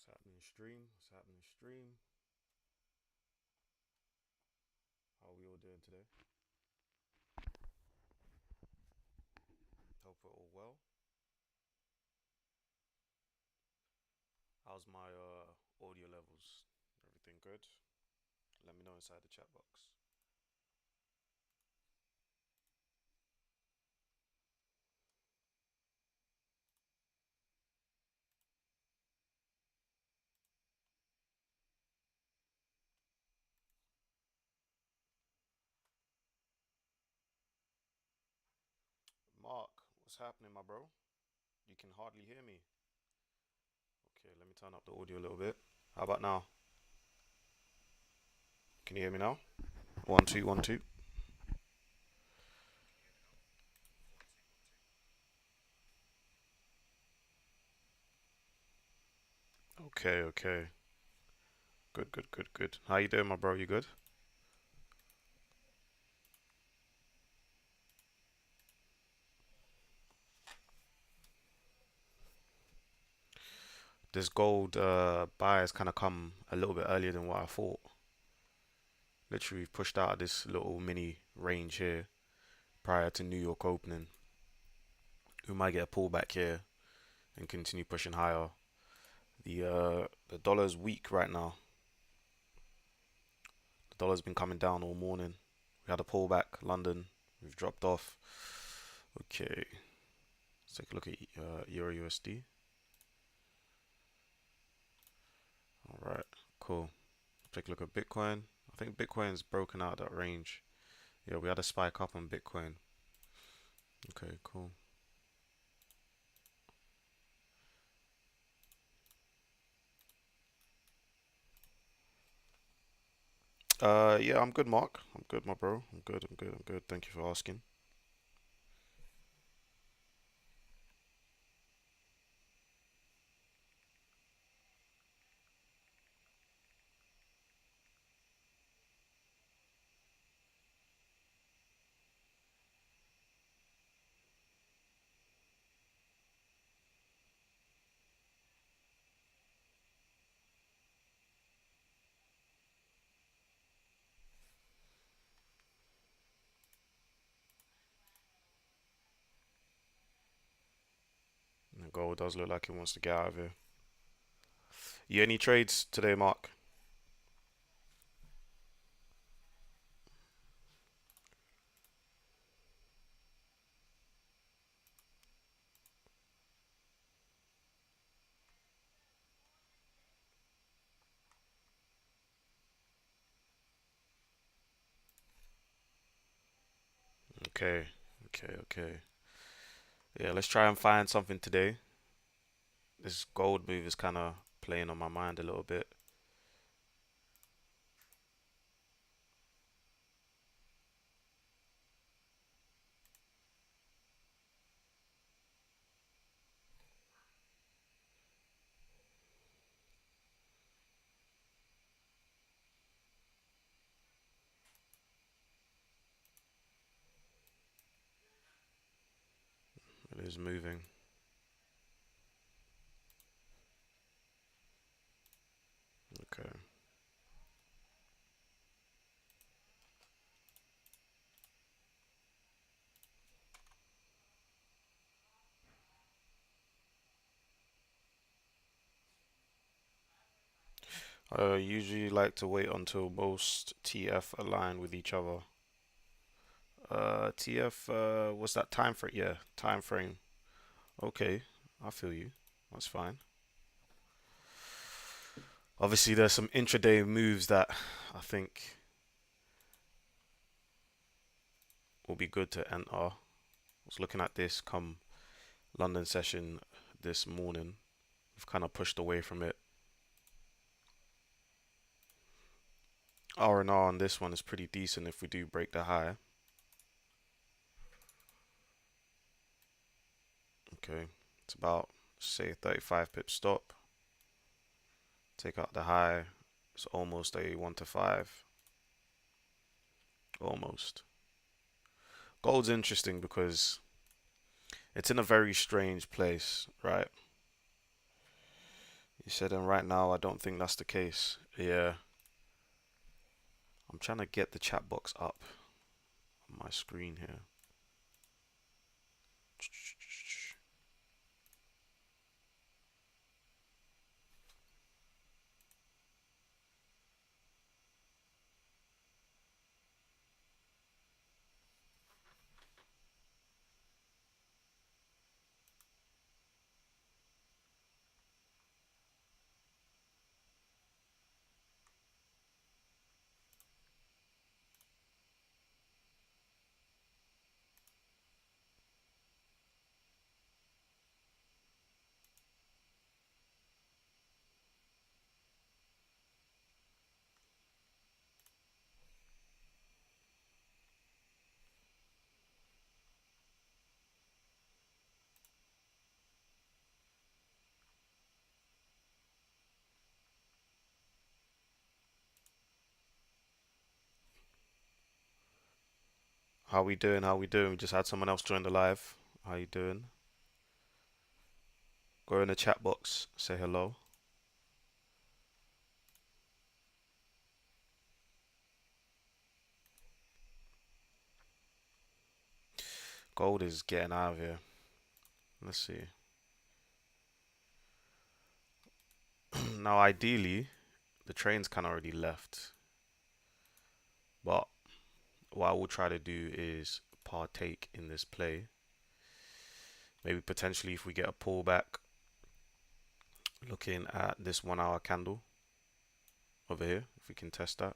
What's happening stream? What's happening stream? How are we all doing today? Hope we're all well. How's my audio levels? Everything good? Let me know inside the chat box. Mark, what's happening, my bro? You can hardly hear me. Okay, let me turn up the audio a little bit. How about now? Can you hear me now? One, two, one, two. Okay, okay. Good, good, good, good. How you doing, my bro? You good? This gold buy has kind of come a little bit earlier than what I thought. Literally, we've pushed out of this little mini range here prior to New York opening. We might get a pullback here and continue pushing higher. The dollar's weak right now. The dollar's been coming down all morning. We had a pullback, London. We've dropped off. Okay, let's take a look at Euro USD. All right, cool. Take a look at Bitcoin. I think Bitcoin's broken out of that range. Yeah, we had a spike up on Bitcoin. Okay, cool. Yeah, I'm good, Mark. I'm good, my bro. I'm good. I'm good. I'm good. Thank you for asking. The gold does look like it wants to get out of here. You any trades today, Mark? Okay, okay, okay. Yeah, let's try and find something today. This gold move is kind of playing on my mind a little bit. It is moving. Okay. I usually like to wait until most TF align with each other. TF, what's that time frame? Yeah, time frame. Okay, I feel you. That's fine. Obviously, there's some intraday moves that I think will be good to enter. I was looking at this come London session this morning. We've kind of pushed away from it. R&R on this one is pretty decent if we do break the high. Okay, it's about, say, 35 pip stop. Take out the high. It's almost a 1 to 5. Almost. Gold's interesting because it's in a very strange place, right? You said, and right now I don't think that's the case. Yeah, I'm trying to get the chat box up on my screen here. How we doing? How we doing? We just had someone else join the live. How you doing? Go in the chat box, say hello. Gold is getting out of here. Let's see. Now, ideally, the train's kind of already left, but what I will try to do is partake in this play. Maybe potentially if we get a pullback, looking at this 1 hour candle over here, if we can test that,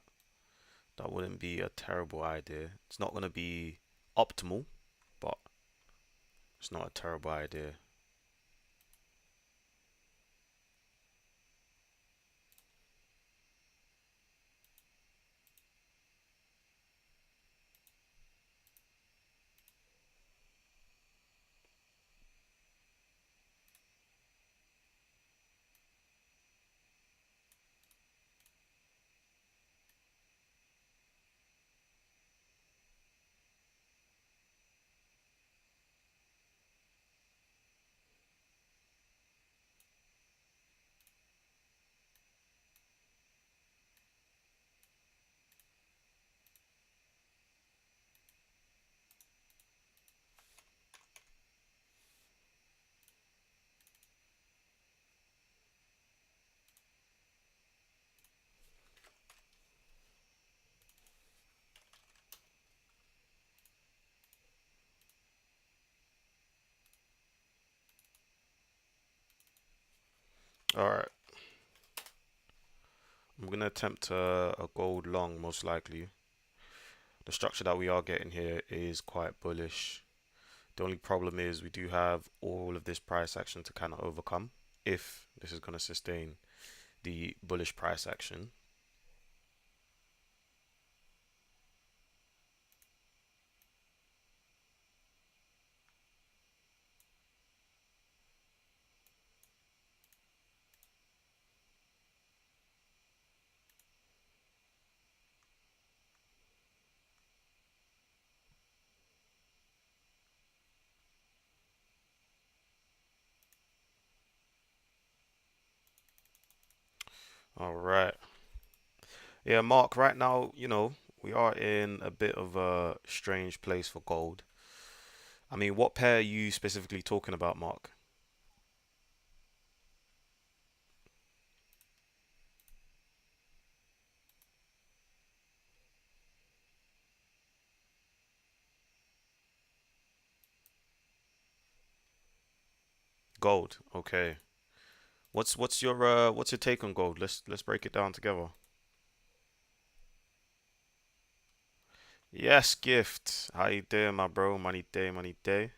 that wouldn't be a terrible idea. It's not going to be optimal, but it's not a terrible idea. All right, I'm going to attempt a gold long, most likely. The structure that we are getting here is quite bullish. The only problem is we do have all of this price action to kind of overcome if this is going to sustain the bullish price action. All right. Yeah, Mark, right now, we are in a bit of a strange place for gold. I mean, what pair are you specifically talking about, Mark? Gold. Okay. What's your take on gold? Let's break it down together. Yes, Gift. How you doing, my bro? Money day, money day.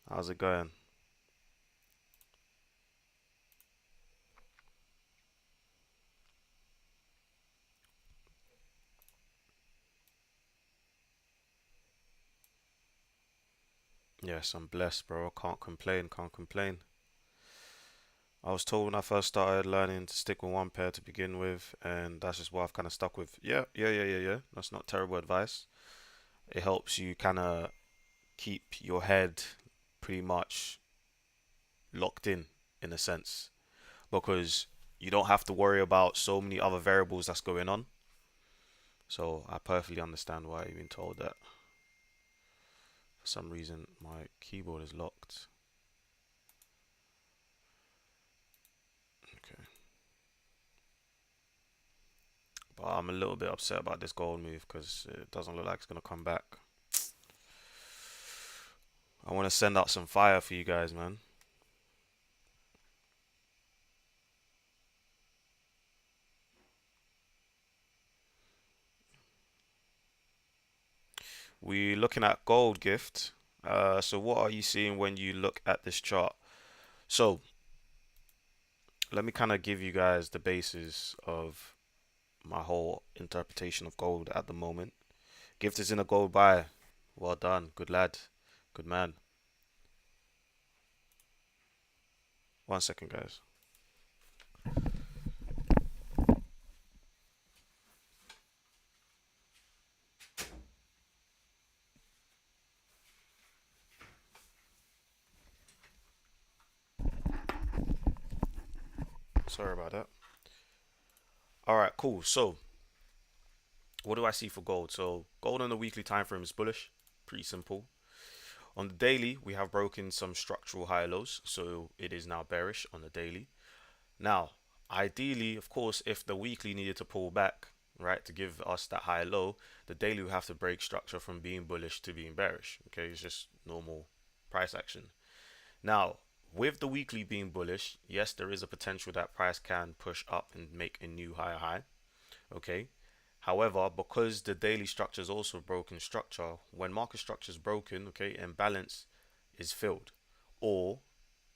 How's it going? Yes, I'm blessed, bro. Can't complain, can't complain. I was told when I first started learning to stick with one pair to begin with, and that's just what I've kind of stuck with. Yeah, yeah, yeah, yeah, yeah. That's not terrible advice. It helps you kind of keep your head pretty much locked in in a sense, because you don't have to worry about so many other variables that's going on. So I perfectly understand why you've been told that. For some reason, my keyboard is locked. Okay. But I'm a little bit upset about this gold move because it doesn't look like it's going to come back. I want to send out some fire for you guys, man. We're looking at gold gift. So what are you seeing when you look at this chart? So let me kind of give you guys the basis of my whole interpretation of gold at the moment. Gift is in a gold buy. Well done. Good lad. Good man. 1 second, guys. Sorry about that. All right, cool. So what do I see for gold? So gold on the weekly time frame is bullish. Pretty simple. On the daily, we have broken some structural high lows, so it is now bearish on the daily. Now, ideally, of course, if the weekly needed to pull back, right, to give us that high low, the daily will have to break structure from being bullish to being bearish. Okay, it's just normal price action. Now, with the weekly being bullish, yes, there is a potential that price can push up and make a new higher high. Okay. However, because the daily structure is also broken structure, when market structure is broken, okay, imbalance is filled, or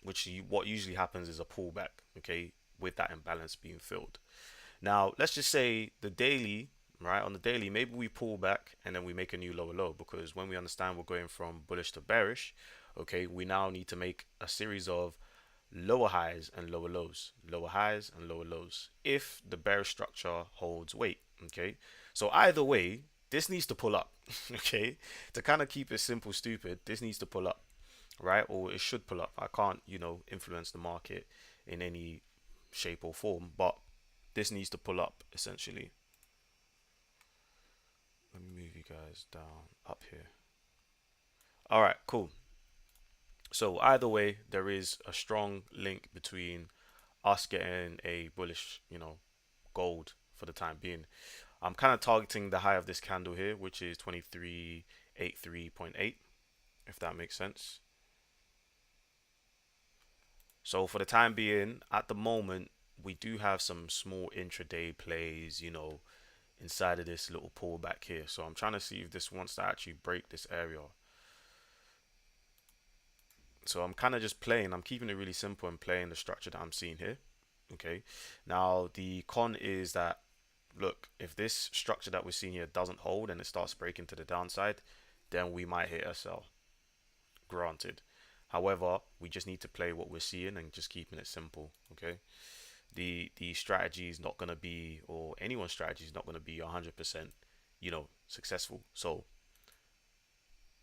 what usually happens is a pullback, okay, with that imbalance being filled. Now, let's just say the daily, right, on the daily, maybe we pull back and then we make a new lower low, because when we understand we're going from bullish to bearish, okay, we now need to make a series of lower highs and lower lows, lower highs and lower lows, if the bearish structure holds weight, okay? So either way, this needs to pull up, okay? To kind of keep it simple, stupid, this needs to pull up, right? Or it should pull up. I can't, influence the market in any shape or form, but this needs to pull up essentially. Let me move you guys down up here. All right, cool. So either way, there is a strong link between us getting a bullish, gold for the time being. I'm kind of targeting the high of this candle here, which is 2383.8, if that makes sense. So for the time being, at the moment, we do have some small intraday plays, inside of this little pullback here. So I'm trying to see if this wants to actually break this area. So I'm kind of just playing. I'm keeping it really simple and playing the structure that I'm seeing here. Okay. Now the con is that, look, if this structure that we're seeing here doesn't hold and it starts breaking to the downside, then we might hit a sell. Granted. However, we just need to play what we're seeing and just keeping it simple. Okay. The strategy is not going to be, or anyone's strategy is not going to be 100%, successful. So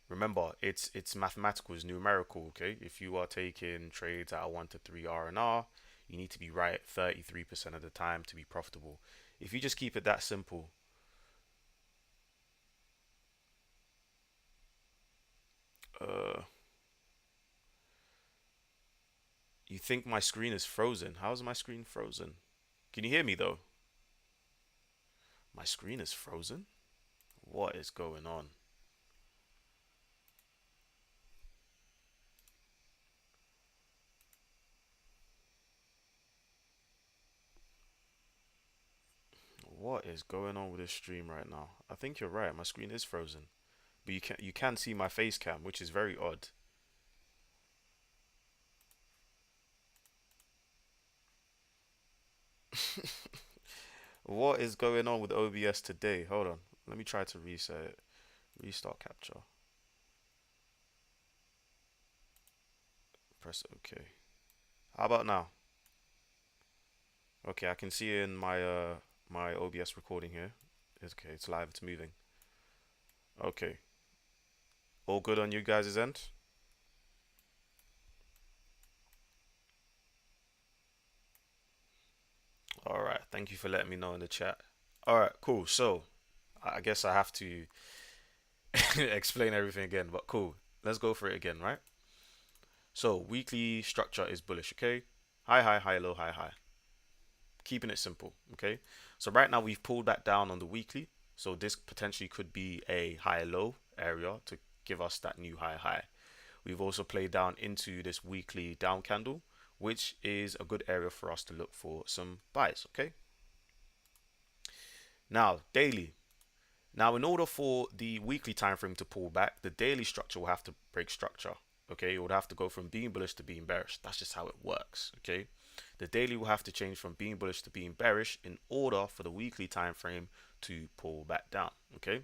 remember, it's mathematical, it's numerical. Okay, if you are taking trades at a 1 to 3 R&R, you need to be right 33% of the time to be profitable. If you just keep it that simple, uh you think my screen is frozen? How is my screen frozen? Can you hear me though? My screen is frozen. What is going on? What is going on with this stream right now? I think you're right. My screen is frozen, but you can see my face cam, which is very odd. What is going on with OBS today? Hold on. Let me try to reset it. Restart capture. Press OK. How about now? Okay, I can see in my OBS recording here. It's okay. It's live. It's moving. Okay. All good on you guys' end? Thank you for letting me know in the chat. All right, cool. So I guess I have to explain everything again, but cool. Let's go for it again, right? So weekly structure is bullish, okay? High, high, high, low, high, high. Keeping it simple, okay? So right now we've pulled back down on the weekly. So this potentially could be a high low area to give us that new high high. We've also played down into this weekly down candle, which is a good area for us to look for some buys, okay? Now, daily. Now, in order for the weekly time frame to pull back, the daily structure will have to break structure. Okay, it would have to go from being bullish to being bearish. That's just how it works. Okay, the daily will have to change from being bullish to being bearish in order for the weekly time frame to pull back down. Okay,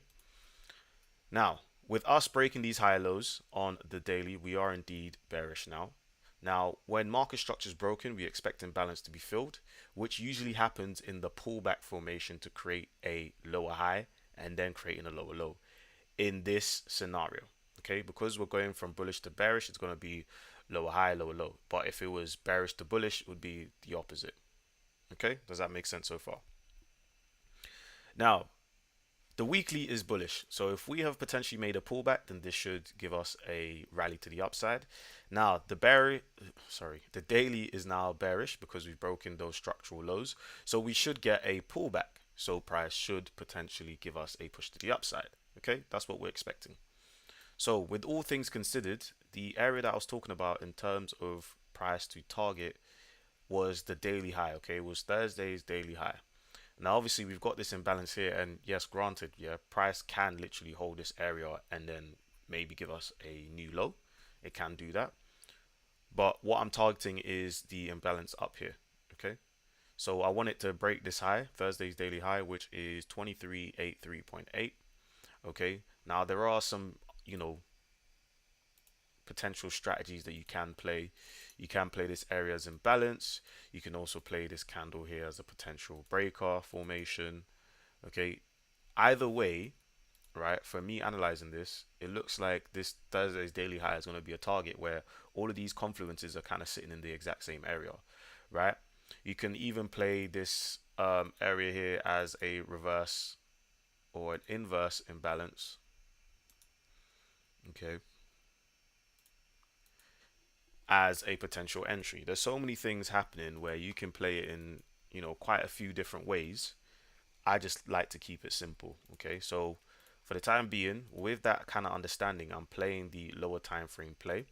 now with us breaking these high lows on the daily, we are indeed bearish now. Now, when market structure is broken, we expect imbalance to be filled, which usually happens in the pullback formation to create a lower high and then creating a lower low in this scenario. Okay, because we're going from bullish to bearish, it's going to be lower high, lower low. But if it was bearish to bullish, it would be the opposite. Okay, does that make sense so far? Now, the weekly is bullish. So if we have potentially made a pullback, then this should give us a rally to the upside. Now the daily is now bearish because we've broken those structural lows. So we should get a pullback. So price should potentially give us a push to the upside. Okay, that's what we're expecting. So with all things considered, the area that I was talking about in terms of price to target was the daily high. Okay, it was Thursday's daily high. Now, obviously, we've got this imbalance here, and yes, granted, yeah, price can literally hold this area and then maybe give us a new low. It can do that. But what I'm targeting is the imbalance up here. Okay, so I want it to break this high, Thursday's daily high, which is 2383.8. Okay, now there are some, you know, potential strategies that you can play. You can play this area as imbalance. You can also play this candle here as a potential breaker formation. Okay, either way, right, for me analyzing this, it looks like this Thursday's daily high is going to be a target where all of these confluences are kind of sitting in the exact same area, right? You can even play this area here as a reverse or an inverse imbalance. Okay, as a potential entry. There's so many things happening where you can play it in, you know, quite a few different ways. I just like to keep it simple. Okay, so for the time being, with that kind of understanding, I'm playing the lower time frame play.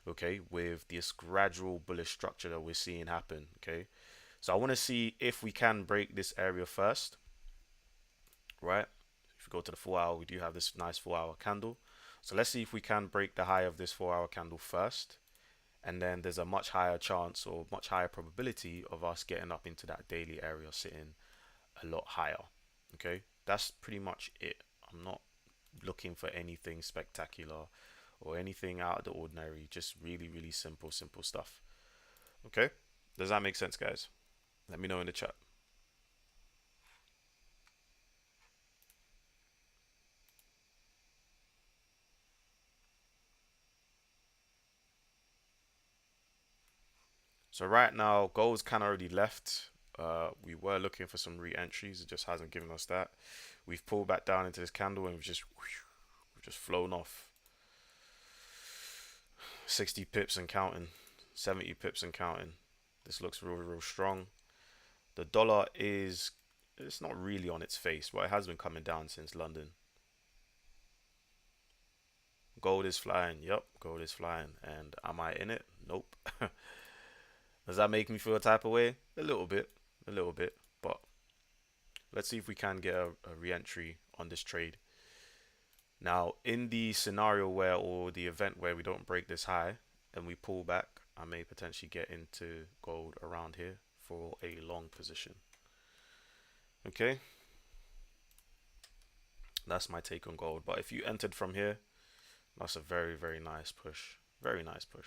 Okay, with this gradual bullish structure that we're seeing happen. Okay, so I want to see if we can break this area first, right? If we go to the 4 hour, we do have this nice 4 hour candle. So let's see if we can break the high of this 4 hour candle first, and then there's a much higher chance or much higher probability of us getting up into that daily area sitting a lot higher. Okay, that's pretty much it. I'm not looking for anything spectacular or anything out of the ordinary, just really really simple stuff. Okay, does that make sense, guys? Let me know in the chat. So right now gold's kind of already left. We were looking for some re-entries, it just hasn't given us that. We've pulled back down into this candle and we've just flown off 60 pips and counting, 70 pips and counting. This looks real strong. The dollar is, it's not really on its face, but it has been coming down since London. Gold is flying. Yep, gold is flying. And am I in it? Nope. Does that make me feel a type of way? A little bit. A little bit. But let's see if we can get a re-entry on this trade. Now, in the scenario where, or the event where we don't break this high and we pull back, I may potentially get into gold around here for a long position. Okay, that's my take on gold. But if you entered from here, that's a very nice push. Very nice push.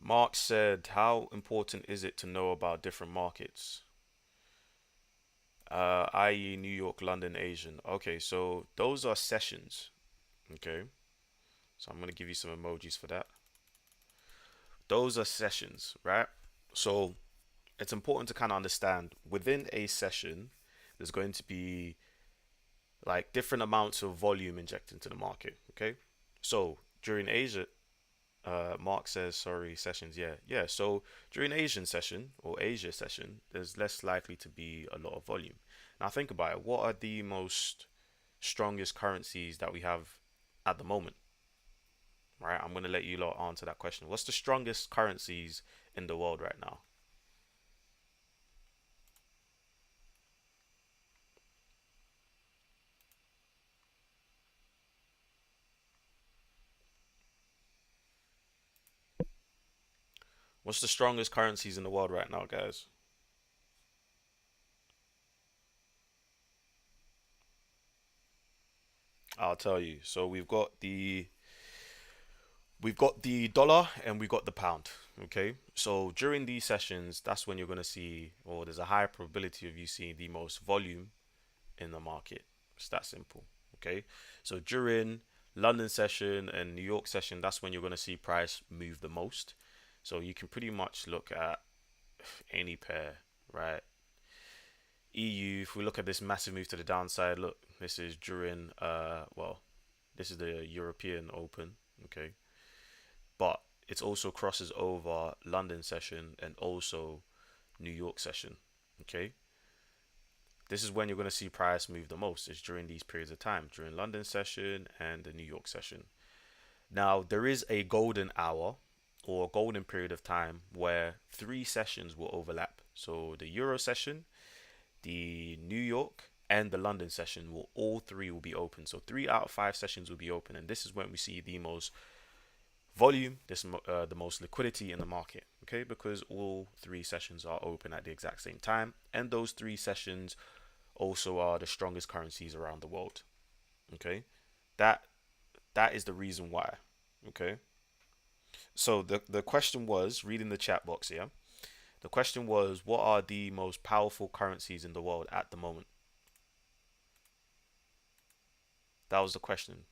Mark said, how important is it to know about different markets? i.e. New York, London, Asian. Okay, so those are sessions. Okay, so I'm gonna give you some emojis for that. Those are sessions, right? So it's important to kind of understand within a session, there's going to be like different amounts of volume injected into the market. Okay, so during Asia, Mark says sorry sessions. Yeah, yeah. So during Asian session or Asia session, there's less likely to be a lot of volume. Now think about it. What are the most strongest currencies that we have at the moment? Right. I'm gonna let you lot answer that question. What's the strongest currencies in the world right now? What's the strongest currencies in the world right now, guys? I'll tell you. So we've got the dollar and we got the pound. Okay. So during these sessions, that's when you're gonna see, or there's a high probability of you seeing the most volume in the market. It's that simple. Okay. So during London session and New York session, that's when you're gonna see price move the most. So you can pretty much look at any pair, right? EU, if we look at this massive move to the downside, look, this is during well, this is the European Open, okay? But it also crosses over London session and also New York session, okay? This is when you're going to see price move the most, is during these periods of time, during London session and the New York session. Now, there is a golden hour or golden period of time where three sessions will overlap. So the Euro session, the New York, and the London session will all three will be open. So 3 out of 5 sessions will be open, and this is when we see the most volume, the most liquidity in the market. Okay, because all three sessions are open at the exact same time, and those three sessions also are the strongest currencies around the world. Okay, that that is the reason why. Okay, so the question was reading the chat box here. The question was, what are the most powerful currencies in the world at the moment? That was the question.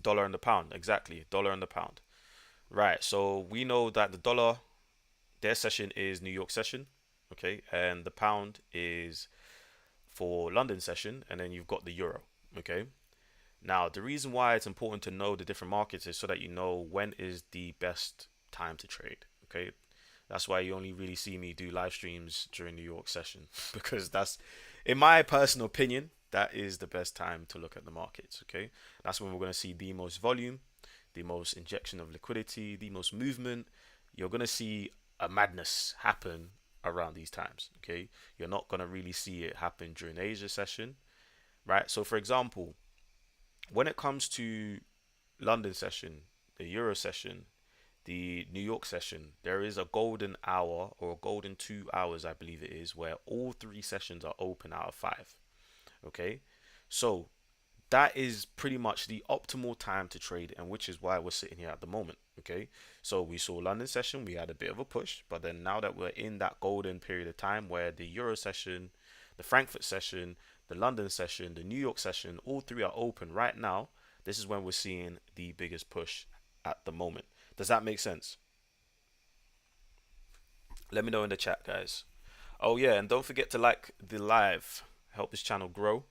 Dollar and the pound, exactly. Dollar and the pound. Right. So we know that the dollar, their session is New York session, okay, and the pound is for London session, and then you've got the euro, okay. Now the reason why it's important to know the different markets is so that you know when is the best time to trade, okay. That's why you only really see me do live streams during New York session because that's, in my personal opinion, that is the best time to look at the markets. Okay, that's when we're going to see the most volume, the most injection of liquidity, the most movement. You're going to see a madness happen around these times. Okay, you're not going to really see it happen during Asia session, right? So, for example, when it comes to London session, the Euro session, the New York session, there is a golden hour or a golden 2 hours, I believe it is, where all three sessions are open out of 5. Okay, so that is pretty much the optimal time to trade, and which is why we're sitting here at the moment. Okay, so we saw London session, we had a bit of a push, but then now that we're in that golden period of time where the Euro session, the Frankfurt session, the London session, the New York session, all three are open right now. This is when we're seeing the biggest push at the moment. Does that make sense? Let me know in the chat, guys. Oh yeah, and don't forget to like the live. Help this channel grow.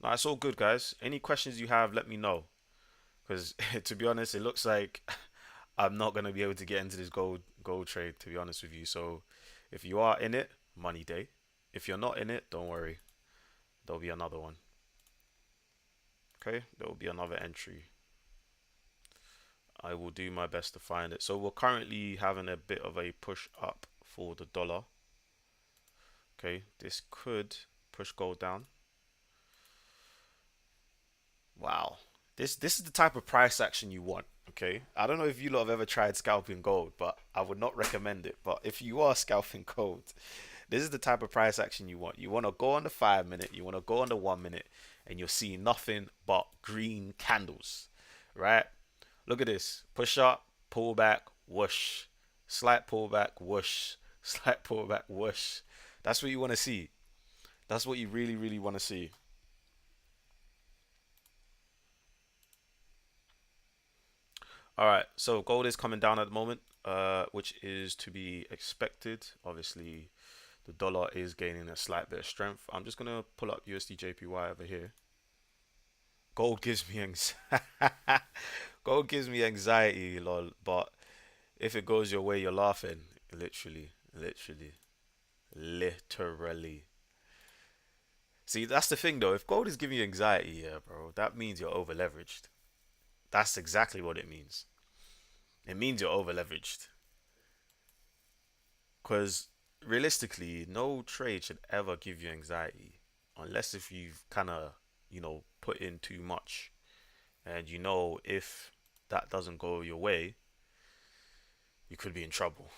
No, it's all good, guys. Any questions you have, let me know. Because to be honest, it looks like I'm not gonna be able to get into this gold trade. To be honest with you, so if you are in it, money day. If you're not in it, don't worry. There'll be another one. Okay, there will be another entry. I will do my best to find it. So we're currently having a bit of a push up for the dollar. Okay, this could push gold down. Wow. This is the type of price action you want. Okay. I don't know if you lot have ever tried scalping gold, but I would not recommend it. But if you are scalping gold, This is the type of price action you want. You want to go on the 5 minute, you want to go on the 1 minute, and you'll see nothing but green candles, right? Look at this. Push up, pull back, whoosh. Slight pullback, whoosh. Slight pullback, whoosh. That's what you want to see. That's what you really, really want to see. All right, so gold is coming down at the moment, which is to be expected. Obviously, the dollar is gaining a slight bit of strength. I'm just gonna pull up USD JPY over here. Gold gives me anxiety. Gold gives me anxiety, lol. But if it goes your way, you're laughing. Literally, literally, literally. See, that's the thing though. If gold is giving you anxiety, yeah, bro, that means you're over leveraged. That's exactly what it means. It means you're over leveraged. Because realistically, no trade should ever give you anxiety unless if you've kind of, put in too much. And if that doesn't go your way, you could be in trouble.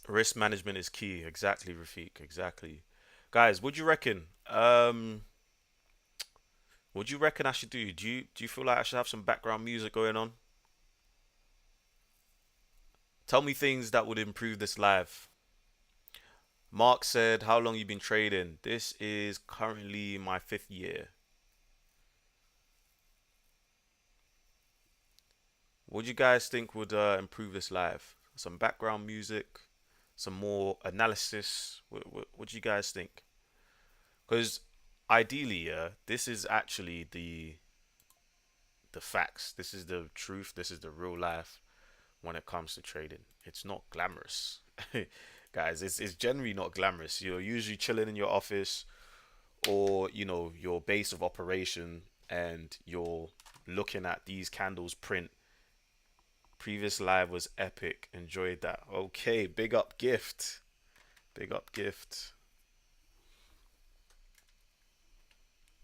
Risk management is key. Exactly, Rafiq. Exactly. Guys, what do you reckon I should do? Do you feel like I should have some background music going on? Tell me things that would improve this live. Mark said, "How long you been trading?" This is currently my fifth year. What do you guys think would improve this live? Some background music, some more analysis. What do you guys think? Because ideally, yeah, this is actually the facts. This is the truth. This is the real life when it comes to trading. It's not glamorous, guys. It's generally not glamorous. You're usually chilling in your office or your base of operation, and you're looking at these candles print. Previous live was epic. Enjoyed that. Okay, big up gift. Big up gift.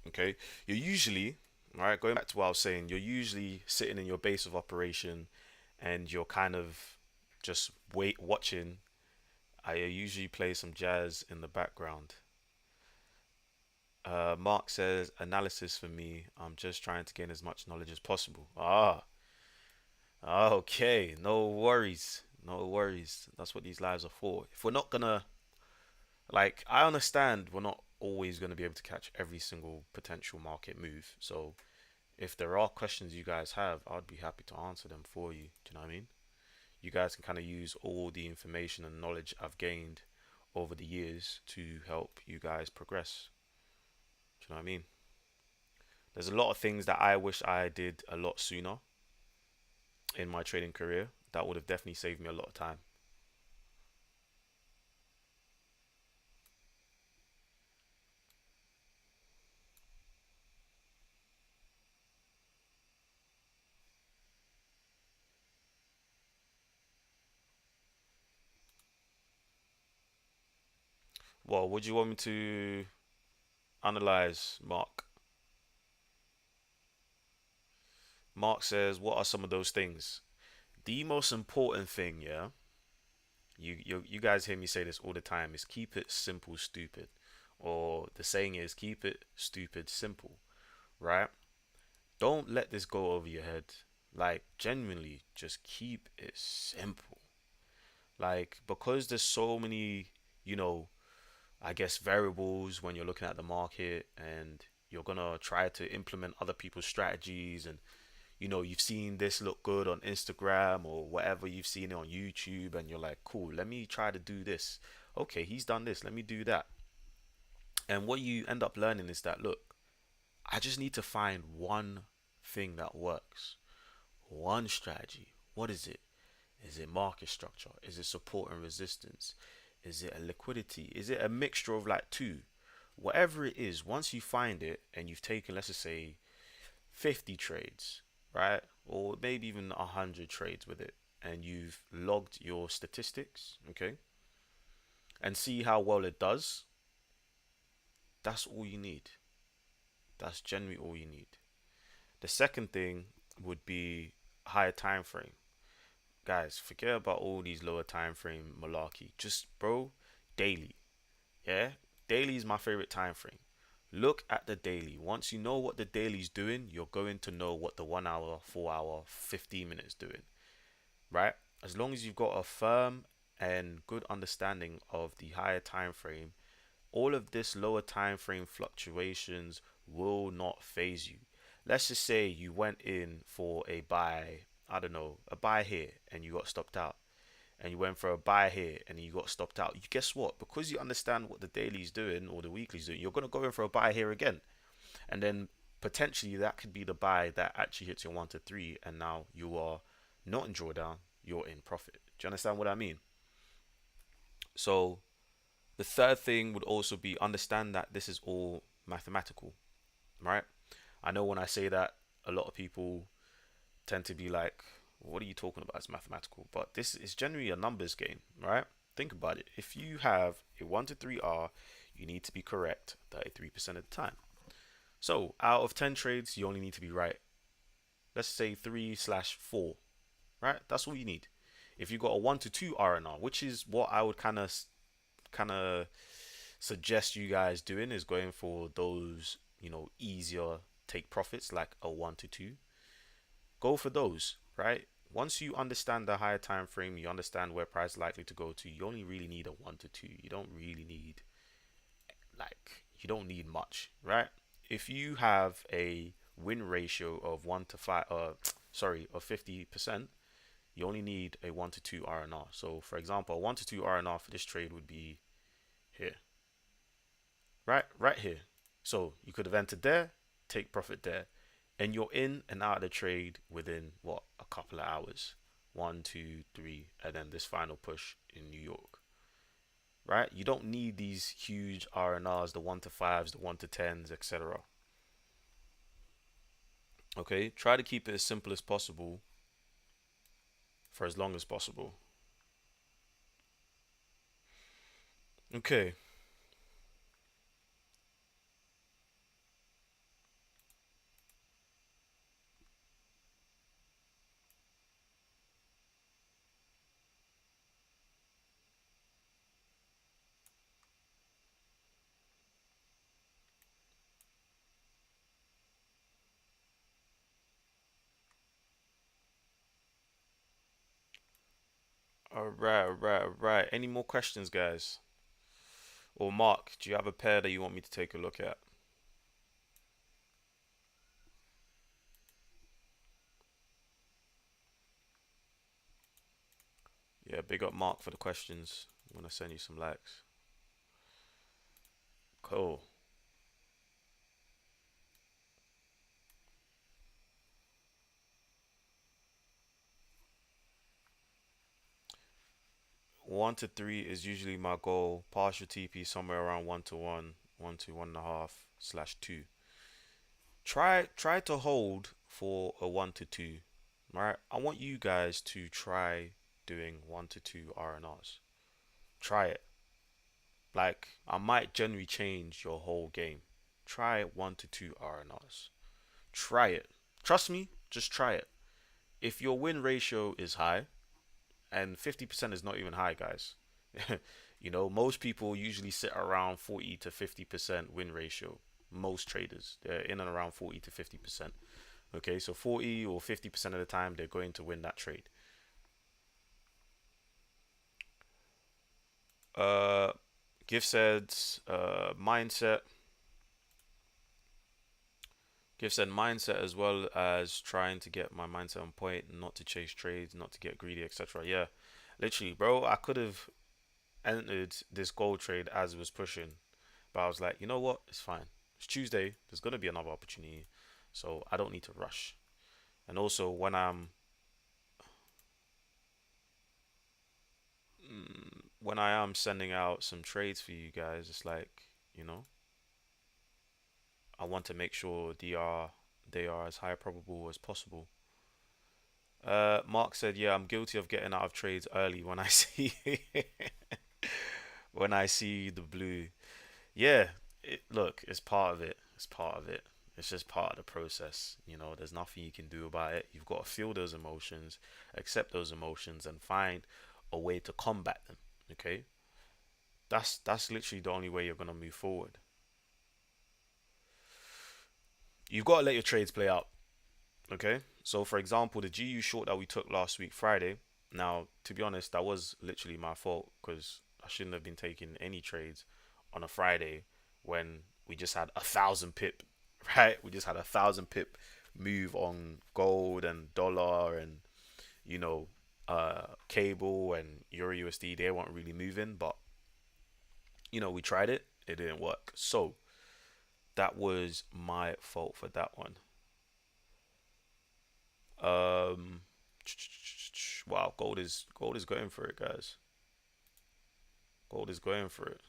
Okay, you're usually, all right, going back to what I was saying, you're usually sitting in your base of operation and you're kind of just watching. I usually play some jazz in the background. Mark says analysis for me. I'm just trying to gain as much knowledge as possible. Okay, no worries, no worries. That's what these lives are for. If we're not gonna, like, I understand we're not always gonna be able to catch every single potential market move. So if there are questions you guys have, I'd be happy to answer them for you. Do you know what I mean? You guys can kind of use all the information and knowledge I've gained over the years to help you guys progress. Do you know what I mean? There's a lot of things that I wish I did a lot sooner in my trading career that would have definitely saved me a lot of time. Well, would you want me to analyze, Mark? Mark says, what are some of those things? The most important thing, yeah, you guys hear me say this all the time, is keep it simple, stupid. Or the saying is keep it stupid, simple, right? Don't let this go over your head. Like, genuinely, just keep it simple. Like, because there's so many, you know, I guess variables when you're looking at the market, and You're gonna try to implement other people's strategies, and you've seen this look good on Instagram or whatever, you've seen it on YouTube, and you're like, cool, let me try to do this. Okay, he's done this, let me do that. And what you end up learning is that, look, I just need to find one thing that works, one strategy. What is it? Is it market structure? Is it support and resistance? Is it a liquidity? Is it a mixture of like two? Whatever it is, once you find it and you've taken, let's just say, 50 trades, right? Or maybe even 100 trades with it, and you've logged your statistics, okay? And see how well it does. That's all you need. That's generally all you need. The second thing would be higher time frame. Guys, forget about all these lower time frame malarkey. Just, bro, daily. Yeah? Daily is my favorite time frame. Look at the daily. Once you know what the daily's doing, you're going to know what the 1 hour, 4 hour, 15 minutes doing, right? As long as you've got a firm and good understanding of the higher time frame, all of this lower time frame fluctuations will not phase you. Let's just say you went in for a buy, I don't know, a buy here, and you got stopped out, and you went for a buy here and you got stopped out. You guess what? Because you understand what the daily's doing or the weekly's doing, you're gonna go in for a buy here again, and then potentially that could be the buy that actually hits your 1 to 3, and now you are not in drawdown, you're in profit. Do you understand what I mean? So the third thing would also be understand that this is all mathematical, right? I know when I say that, a lot of people tend to be like, what are you talking about? It's mathematical. But this is generally a numbers game, right? Think about it. If you have a 1 to 3 R, you need to be correct 33% of the time. So out of 10 trades, you only need to be right, let's say 3/4, right? That's all you need. If you got a 1 to 2 R&R, which is what I would kind of suggest you guys doing, is going for those, easier take profits like a 1 to 2. Go for those, right? Once you understand the higher time frame, you understand where price is likely to go to, you only really need a 1 to 2. You don't really need, you don't need much, right? If you have a win ratio of 1 to 5, sorry, of 50%, you only need a 1 to 2 R&R. So for example, a 1 to 2 R&R for this trade would be here, right here. So you could have entered there, take profit there, and you're in and out of the trade within what, a couple of hours. 1, 2, 3, and then this final push in New York, right? You don't need these huge R&Rs, the 1 to 5s, the 1 to 10s, etc. Okay, try to keep it as simple as possible for as long as possible. Okay. All right. Any more questions, guys? Or Mark, do you have a pair that you want me to take a look at? Yeah, big up Mark for the questions. I'm gonna send you some likes. Cool. 1 to 3 is usually my goal. Partial TP somewhere around 1 to 1, 1 to 1.5/2. Try to hold for a 1 to 2. Right? I want you guys to try doing 1 to 2 R&Rs. Try it. Like, I might generally change your whole game. Try 1 to 2 R&Rs. Try it. Trust me, just try it. If your win ratio is high, and 50% is not even high, guys. Most people usually sit around 40 to 50% win ratio. Most traders, they're in and around 40 to 50%. Okay, so 40 or 50% of the time, they're going to win that trade. Uh, Gift said, mindset. Give said mindset as well as trying to get my mindset on point, not to chase trades, not to get greedy, etc. Yeah, literally, bro. I could have entered this gold trade as it was pushing, but I was like, you know what? It's fine. It's Tuesday. There's gonna be another opportunity, so I don't need to rush. And also, when I am sending out some trades for you guys, it's like, you know, I want to make sure they are as high probable as possible. Mark said, "Yeah, I'm guilty of getting out of trades early when I see when I see the blue. Yeah, look, it's part of it. It's part of it. It's just part of the process. You know, there's nothing you can do about it. You've got to feel those emotions, accept those emotions, and find a way to combat them. Okay, that's literally the only way you're gonna move forward. You've got to let your trades play out. Okay, so for example, the GU short that we took last week Friday. Now, to be honest, that was literally my fault because I shouldn't have been taking any trades on a Friday when we just had 1,000 pip, right? We just had 1,000 pip move on gold and dollar and you know cable and Euro USD. They weren't really moving, but we tried it. It didn't work. So that was my fault for that one. Um, wow, gold is going for it, guys. Gold is going for it.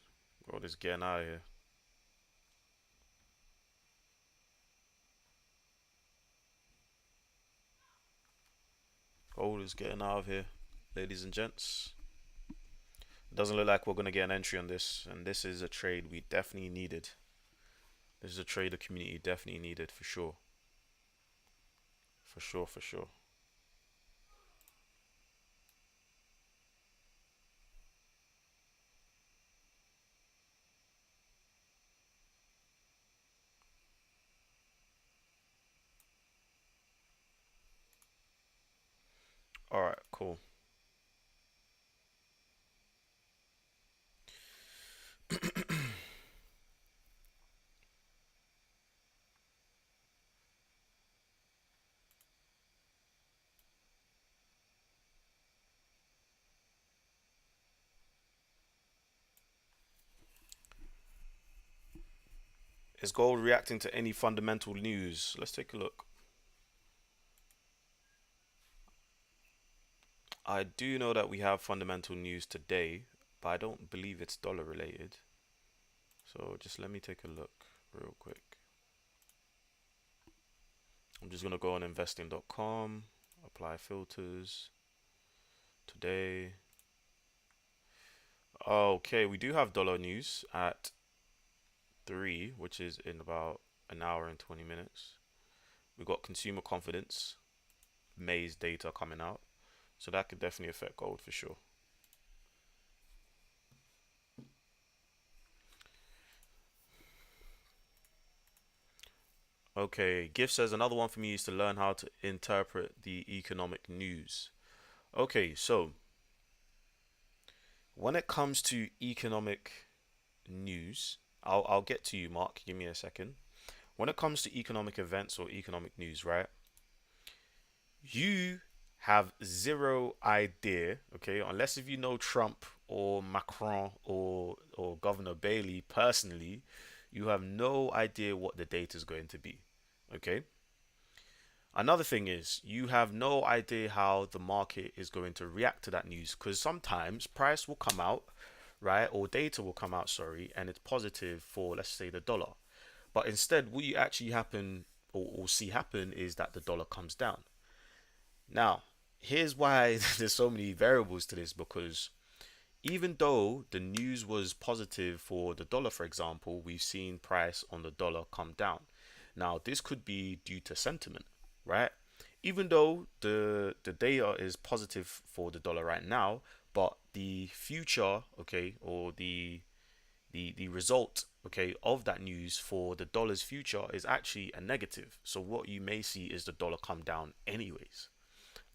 Gold is getting out of here. Gold is getting out of here, ladies and gents. It doesn't look like we're gonna get an entry on this, and this is a trade we definitely needed. This is a trade the community definitely needed for sure, for sure, for sure. All right, cool. Is gold reacting to any fundamental news? Let's take a look. I do know that we have fundamental news today, but I don't believe it's dollar related. So just let me take a look real quick. I'm just gonna go on investing.com, apply filters today. Okay, we do have dollar news at 3, which is in about an hour and 20 minutes. We got consumer confidence, May's data coming out, so that could definitely affect gold for sure. Okay, Gift says another one for me is to learn how to interpret the economic news. Okay, so when it comes to economic news, I'll get to you, Mark. Give me a second. When it comes to economic events or economic news, right? You have zero idea, okay, unless if you know Trump or Macron or Governor Bailey personally, you have no idea what the data is going to be, okay? Another thing is you have no idea how the market is going to react to that news because sometimes price will come out, right, or data will come out, sorry, and it's positive for let's say the dollar. But instead, what you actually happen or see happen is that the dollar comes down. Now, here's why there's so many variables to this because even though the news was positive for the dollar, for example, we've seen price on the dollar come down. Now, this could be due to sentiment, right? Even though the data is positive for the dollar right now, but the future, okay, or the result, okay, of that news for the dollar's future is actually a negative. So what you may see is the dollar come down anyways,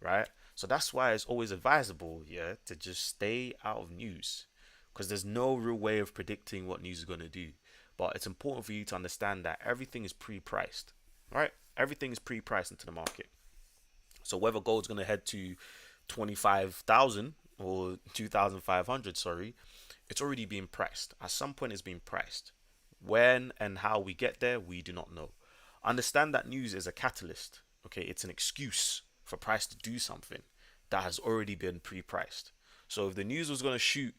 right? So that's why it's always advisable, yeah, to just stay out of news because there's no real way of predicting what news is going to do. But it's important for you to understand that everything is pre-priced. right? Everything's pre-priced into the market. So whether gold's going to head to 25,000 or 2,500, sorry, it's already been priced. At some point, it's been priced. When and how we get there, we do not know. Understand that news is a catalyst. Okay, it's an excuse for price to do something that has already been pre-priced. So if the news was going to shoot,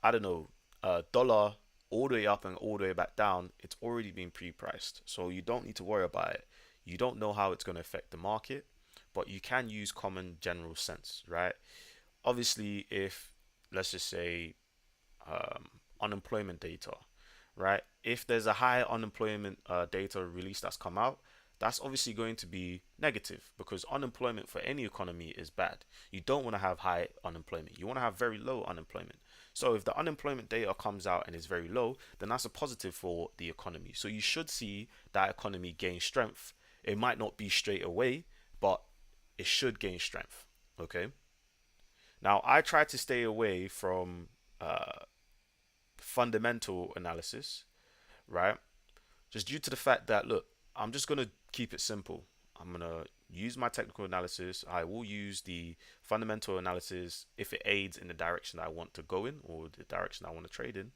I don't know, a dollar all the way up and all the way back down, it's already been pre-priced. So you don't need to worry about it. You don't know how it's going to affect the market, but you can use common general sense, right? Obviously, if let's just say unemployment data, right? If there's a high unemployment data release that's come out, that's obviously going to be negative because unemployment for any economy is bad. You don't want to have high unemployment. You want to have very low unemployment. So if the unemployment data comes out and is very low, then that's a positive for the economy. So you should see that economy gain strength. It might not be straight away, but it should gain strength. Okay. Now I try to stay away from fundamental analysis, right? Just due to the fact that, look, I'm just going to keep it simple. I'm going to use my technical analysis. I will use the fundamental analysis if it aids in the direction that I want to go in or the direction I want to trade in.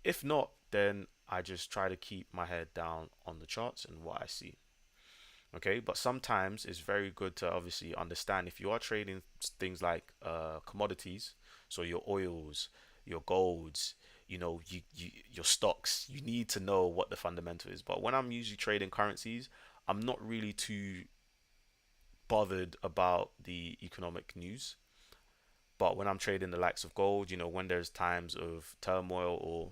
If not, then I just try to keep my head down on the charts and what I see. Okay, but sometimes it's very good to obviously understand if you are trading things like commodities, so your oils, your golds, your stocks, you need to know what the fundamental is. But when I'm usually trading currencies, I'm not really too bothered about the economic news. But when I'm trading the likes of gold, when there's times of turmoil or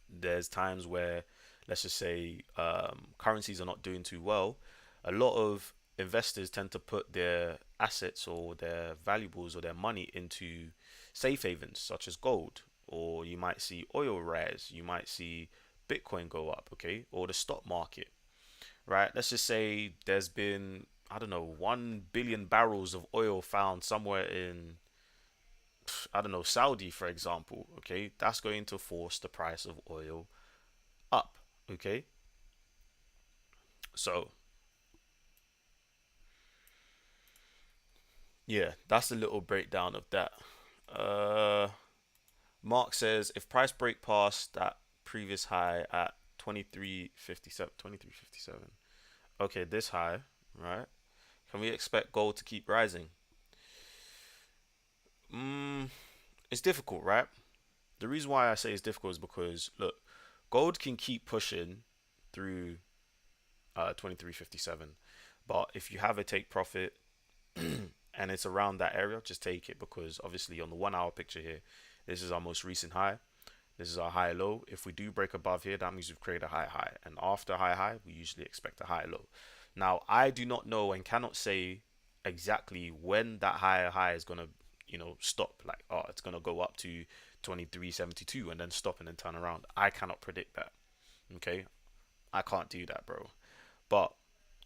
there's times where, let's just say, currencies are not doing too well, a lot of investors tend to put their assets or their valuables or their money into safe havens such as gold, or you might see oil rise, you might see Bitcoin go up, okay, or the stock market, right? Let's just say there's been, I don't know, 1 billion barrels of oil found somewhere in, I don't know, Saudi, for example, okay, that's going to force the price of oil up. Okay, so yeah, that's a little breakdown of that. Uh, Mark says if price break past that previous high at 23.57, 23.57. Okay, this high, right? Can we expect gold to keep rising? Mm, it's difficult, right? The reason why I say it's difficult is because look, gold can keep pushing through 23.57, but if you have a take profit and it's around that area, just take it because obviously on the 1 hour picture here, this is our most recent high. This is our high low. If we do break above here, that means we've created a high high. And after high high, we usually expect a high low. Now, I do not know and cannot say exactly when that higher high is gonna, stop. Like, oh, it's gonna go up to 23.72 and then stop and then turn around. I cannot predict that. Okay, I can't do that, bro. But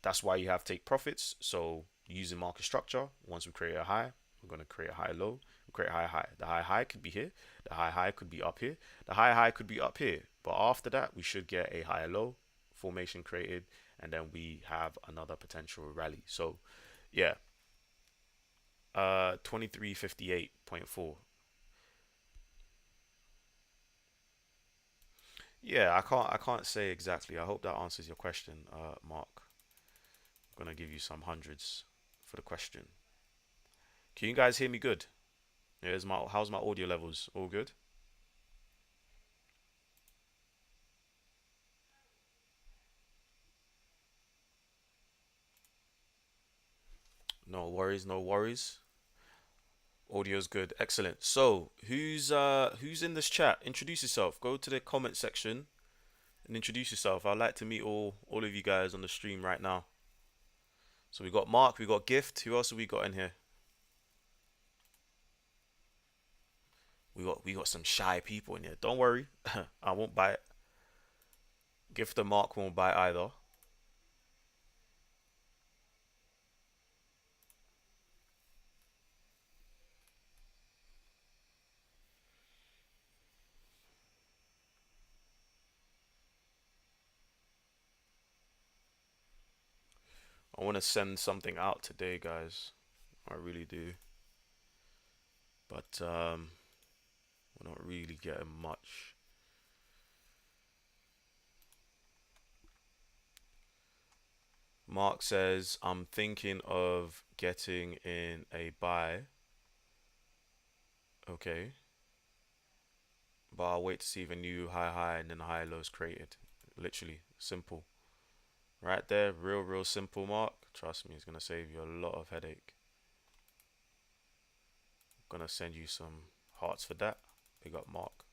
that's why you have take profits. So using market structure, once we create a high, we're going to create a high low, we create a high high. The high high could be here, the high high could be up here, the high high could be up here. But after that, we should get a higher low formation created, and then we have another potential rally. So yeah, 2358.4. Yeah, I can't say exactly. I hope that answers your question, Mark. I'm gonna give you some hundreds for the question. Can you guys hear me good? Yeah, how's my audio levels? All good? No worries, no worries. Audio's good. Excellent. So, who's in this chat? Introduce yourself. Go to the comment section and introduce yourself. I'd like to meet all of you guys on the stream right now. So we got Mark, we got Gift. Who else have we got in here? We got some shy people in here. Don't worry. I won't bite. Gift and Mark won't bite either. I want to send something out today, guys. I really do. But we're not really getting much. Mark says, I'm thinking of getting in a buy. Okay. But I'll wait to see if a new high and then a high low is created. Literally. Simple. Right there. Real simple, Mark. Trust me, it's going to save you a lot of headache. I'm going to send you some hearts for that. Big up, Mark.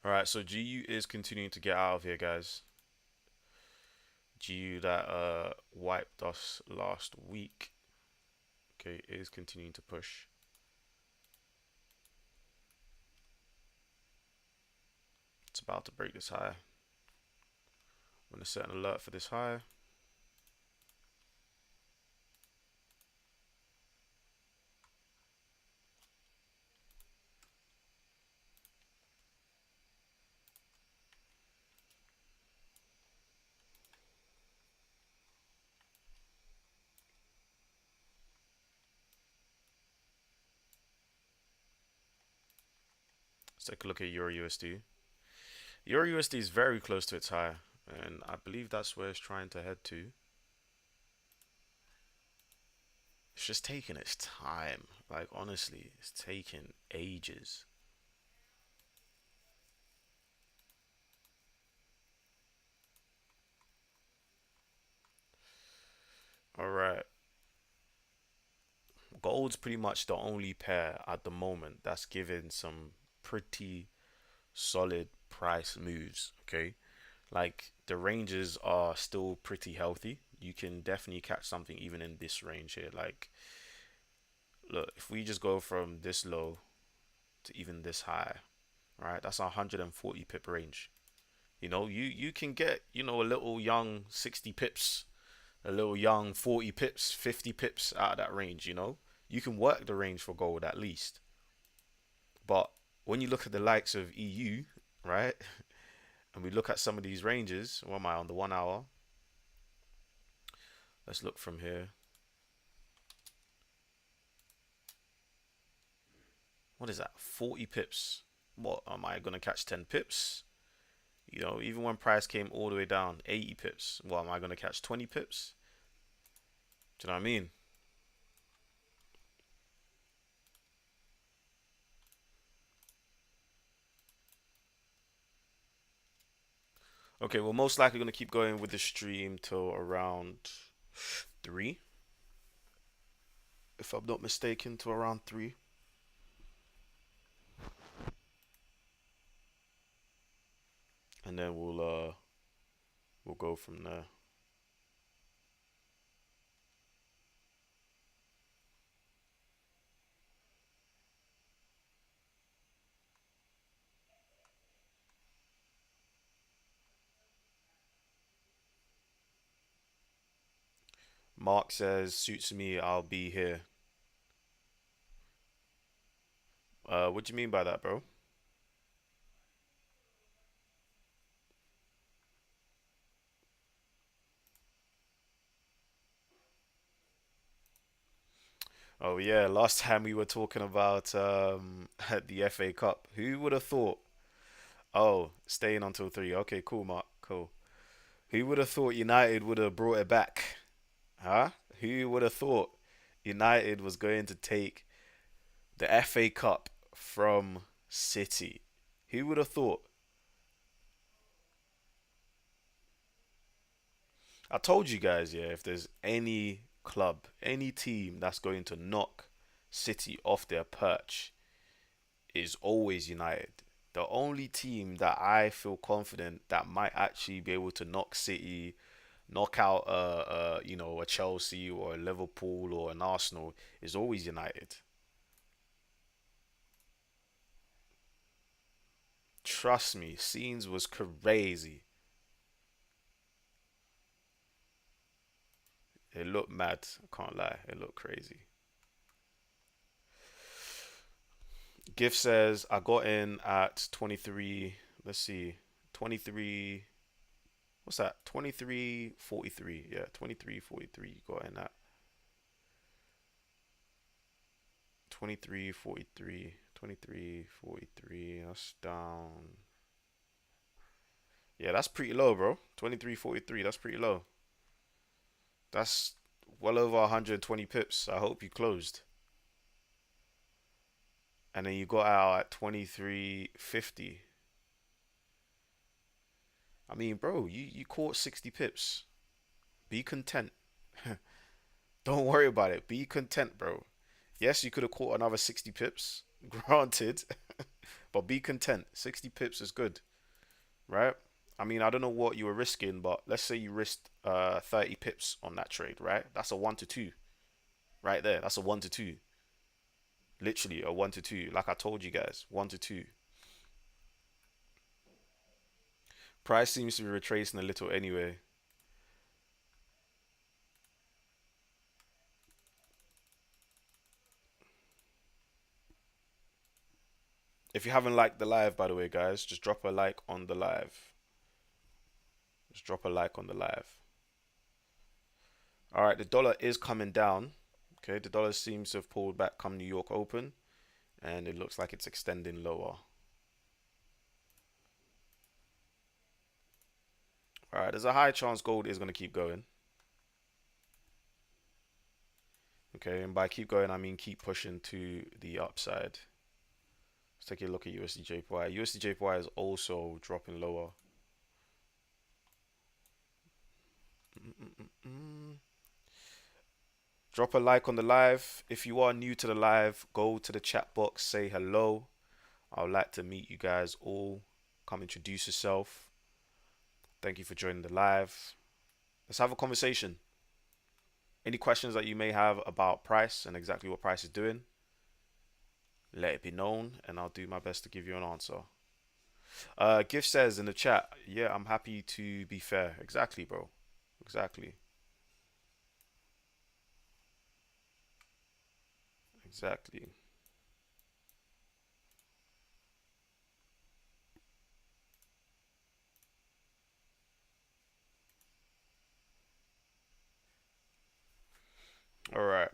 Alright, so GU is continuing to get out of here, guys. GU that wiped us last week. Okay, is continuing to push. It's about to break this high. I'm going to set an alert for this high. Let's take a look at Euro USD. Euro USD is very close to its high, and I believe that's where it's trying to head to. It's just taking its time. Like, honestly, it's taking ages. Alright. Gold's pretty much the only pair at the moment that's giving some pretty solid price moves, okay? Like, the ranges are still pretty healthy. You can definitely catch something even in this range here. Like, look, if we just go from this low to even this high, right? That's a 140 pip range. You know, you can get, a little young 60 pips, a little young 40 pips, 50 pips out of that range, you know? You can work the range for gold at least. But when you look at the likes of EU, right? And we look at some of these ranges, what am I on the 1 hour? Let's look from here. What is that? 40 pips. What am I gonna catch 10 pips? Even when price came all the way down, 80 pips. What am I gonna catch 20 pips? Do you know what I mean? Okay, we're most likely gonna keep going with the stream till around 3, if I'm not mistaken, to around 3. And then we'll go from there. Mark says, suits me, I'll be here. What do you mean by that, bro? Oh yeah, last time we were talking about the FA Cup. Who would have thought? Oh, staying until 3. Okay, cool, Mark. Cool. Who would have thought United would have brought it back? Huh? Who would have thought United was going to take the FA Cup from City? Who would have thought? I told you guys, yeah, if there's any club, any team that's going to knock City off their perch, is always United. The only team that I feel confident that might actually be able to knock City, knock out a Chelsea or a Liverpool or an Arsenal is always United. Trust me, scenes was crazy. It looked mad. I can't lie. It looked crazy. Gift says I got in at 23. Let's see, 23. What's that? 23.43. Yeah, 23.43. You got in at 23.43. 23.43. That's down. Yeah, that's pretty low, bro. 23.43. That's pretty low. That's well over 120 pips. I hope you closed. And then you got out at 23.50. I mean, bro, you caught 60 pips. Be content. Don't worry about it. Be content, bro. Yes, you could have caught another 60 pips, granted, but be content. 60 pips is good, right? I mean, I don't know what you were risking, but let's say you risked 30 pips on that trade, right? That's a 1 to 2 right there. That's a 1 to 2. Literally a 1 to 2. Like I told you guys, 1 to 2. Price seems to be retracing a little anyway. If you haven't liked the live, by the way, guys, just drop a like on the live. Just drop a like on the live. All right, the dollar is coming down. Okay, the dollar seems to have pulled back come New York Open, and it looks like it's extending lower. All right, there's a high chance gold is going to keep going. Okay, and by keep going, I mean keep pushing to the upside. Let's take a look at USD JPY. USD JPY is also dropping lower. Drop a like on the live. If you are new to the live, go to the chat box, say hello. I would like to meet you guys all. Come introduce yourself. Thank you for joining the live. Let's have a conversation. Any questions that you may have about price and exactly what price is doing, let it be known, and I'll do my best to give you an answer. Gift says in the chat, yeah, I'm happy to be fair. Exactly, bro. Exactly. Exactly. All right.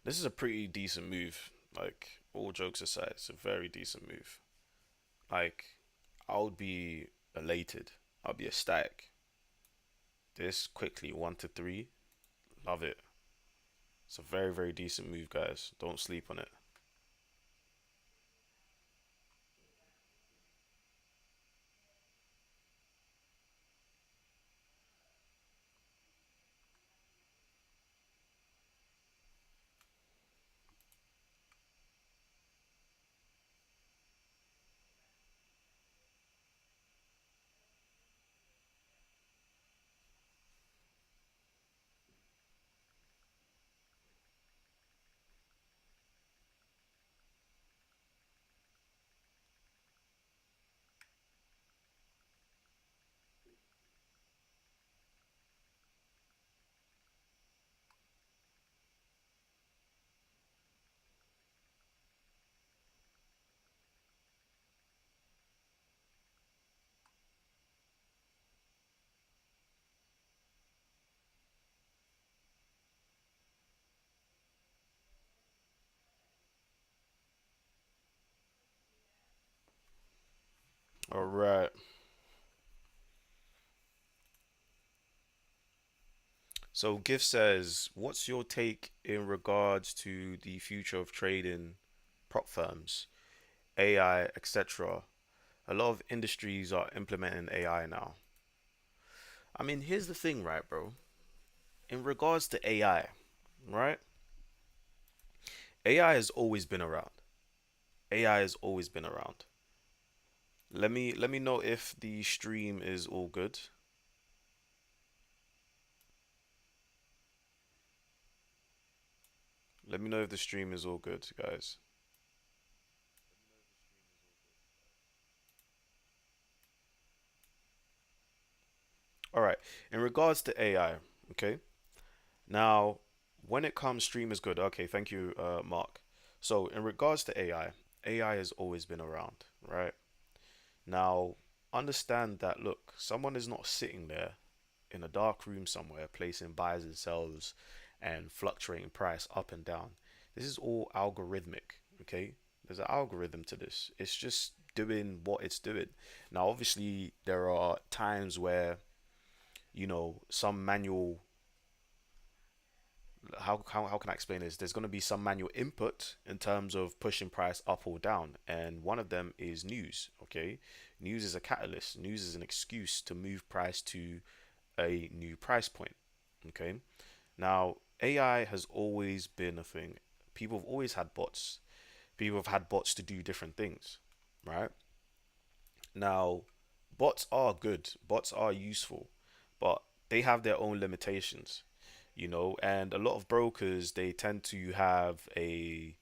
This is a pretty decent move. Like, all jokes aside, it's a very decent move. Like, I would be elated. I'd be ecstatic. This quickly, 1 to 3. Love it. It's a very, very decent move, guys. Don't sleep on it. All right. So, Gift says, what's your take in regards to the future of trading prop firms, AI, etc.? A lot of industries are implementing AI now. I mean, here's the thing, right, bro? In regards to AI, right? AI has always been around. AI has always been around. Let me know if the stream is all good. Let me know if the stream is all good, guys. All right. In regards to AI, okay. Now, when it comes, stream is good. Okay, thank you, Mark. So, in regards to AI, AI has always been around, right? Now, understand that, look, someone is not sitting there in a dark room somewhere placing buys and sells and fluctuating price up and down. This is all algorithmic, okay? There's an algorithm to this. It's just doing what it's doing. Now, obviously, there are times where, some manual, how can I explain this? There's going to be some manual input in terms of pushing price up or down, and one of them is news. Okay, news is a catalyst. News is an excuse to move price to a new price point. Okay, now AI has always been a thing. People have always had bots. People have had bots to do different things, right? Now, bots are good. Bots are useful, but they have their own limitations, and a lot of brokers, they tend to have a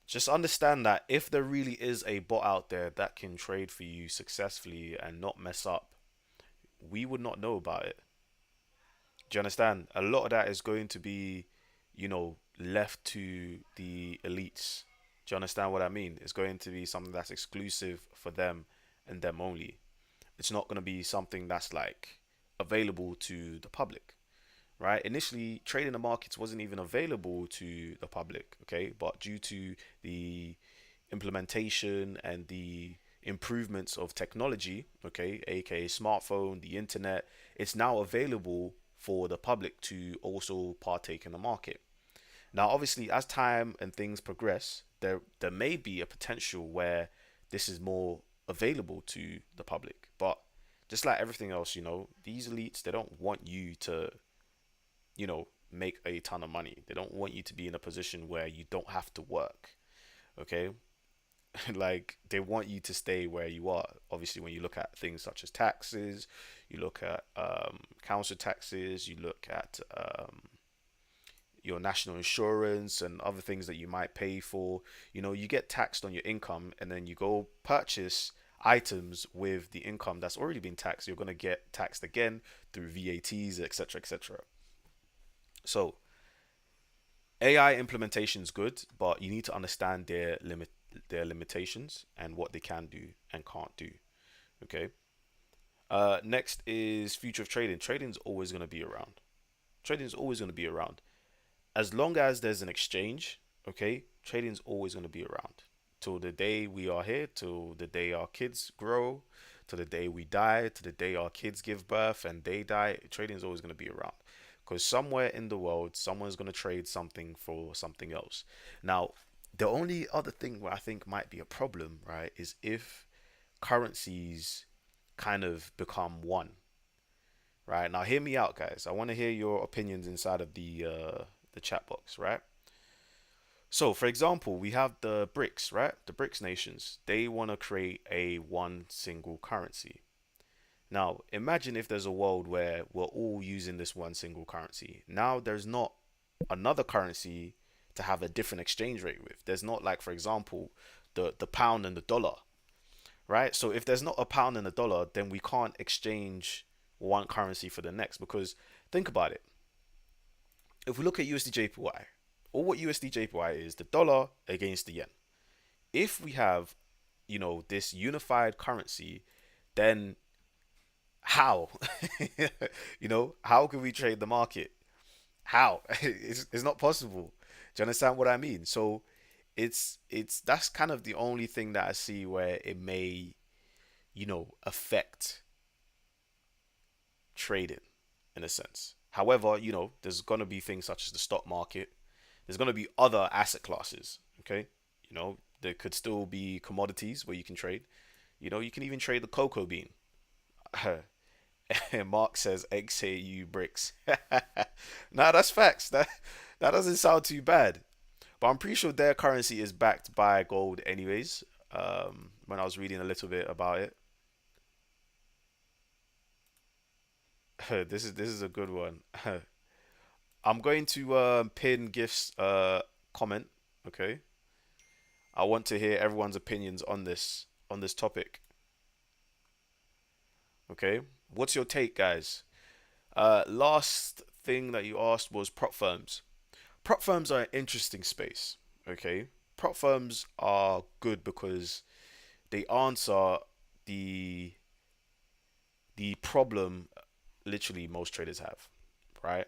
just understand that if there really is a bot out there that can trade for you successfully and not mess up, we would not know about it. Do you understand? A lot of that is going to be, left to the elites. Do you understand what I mean? It's going to be something that's exclusive for them and them only. It's not going to be something that's like available to the public, right? Initially, trading the markets wasn't even available to the public, okay? But due to the implementation and the improvements of technology, okay, aka smartphone, the internet, it's now available for the public to also partake in the market. Now, obviously, as time and things progress, there may be a potential where this is more available to the public, but just like everything else, these elites, they don't want you to, make a ton of money. They don't want you to be in a position where you don't have to work. Okay. Like they want you to stay where you are. Obviously, when you look at things such as taxes, you look at council taxes, you look at your national insurance and other things that you might pay for. You get taxed on your income, and then you go purchase items with the income that's already been taxed. You're going to get taxed again through VATs, etc., etc. So AI implementation is good, but you need to understand their limitations and what they can do and can't do. Okay. Next is future of trading. Trading is always going to be around. Trading is always going to be around as long as there's an exchange. Okay, trading is always going to be around till the day we are here, till the day our kids grow, till the day we die, till the day our kids give birth and they die. Trading is always going to be around because somewhere in the world, someone's going to trade something for something else. Now, the only other thing where I think might be a problem, right, is if currencies kind of become one. Right now, hear me out, guys. I want to hear your opinions inside of the chat box, right? So, for example, we have the BRICS, right? The BRICS nations. They want to create a one single currency. Now, imagine if there's a world where we're all using this one single currency. Now, there's not another currency to have a different exchange rate with. There's not like, for example, the pound and the dollar, right? So if there's not a pound and a dollar, then we can't exchange one currency for the next because think about it. If we look at USD JPY, or what USD JPY is, the dollar against the yen. If we have, this unified currency, then how? How can we trade the market? How? It's not possible. Do you understand what I mean? So it's that's kind of the only thing that I see where it may, affect trading in a sense. However, there's gonna be things such as the stock market. There's gonna be other asset classes. Okay, there could still be commodities where you can trade. You can even trade the cocoa bean. Mark says XAU bricks. Nah, that's facts. That doesn't sound too bad. But I'm pretty sure their currency is backed by gold, anyways. When I was reading a little bit about it, this is a good one. I'm going to pin Gift's comment. Okay, I want to hear everyone's opinions on this topic. Okay, What's your take, guys? Last thing that you asked was prop firms. Prop firms are an interesting space. Okay, prop firms are good because they answer the the problem literally most traders have, right?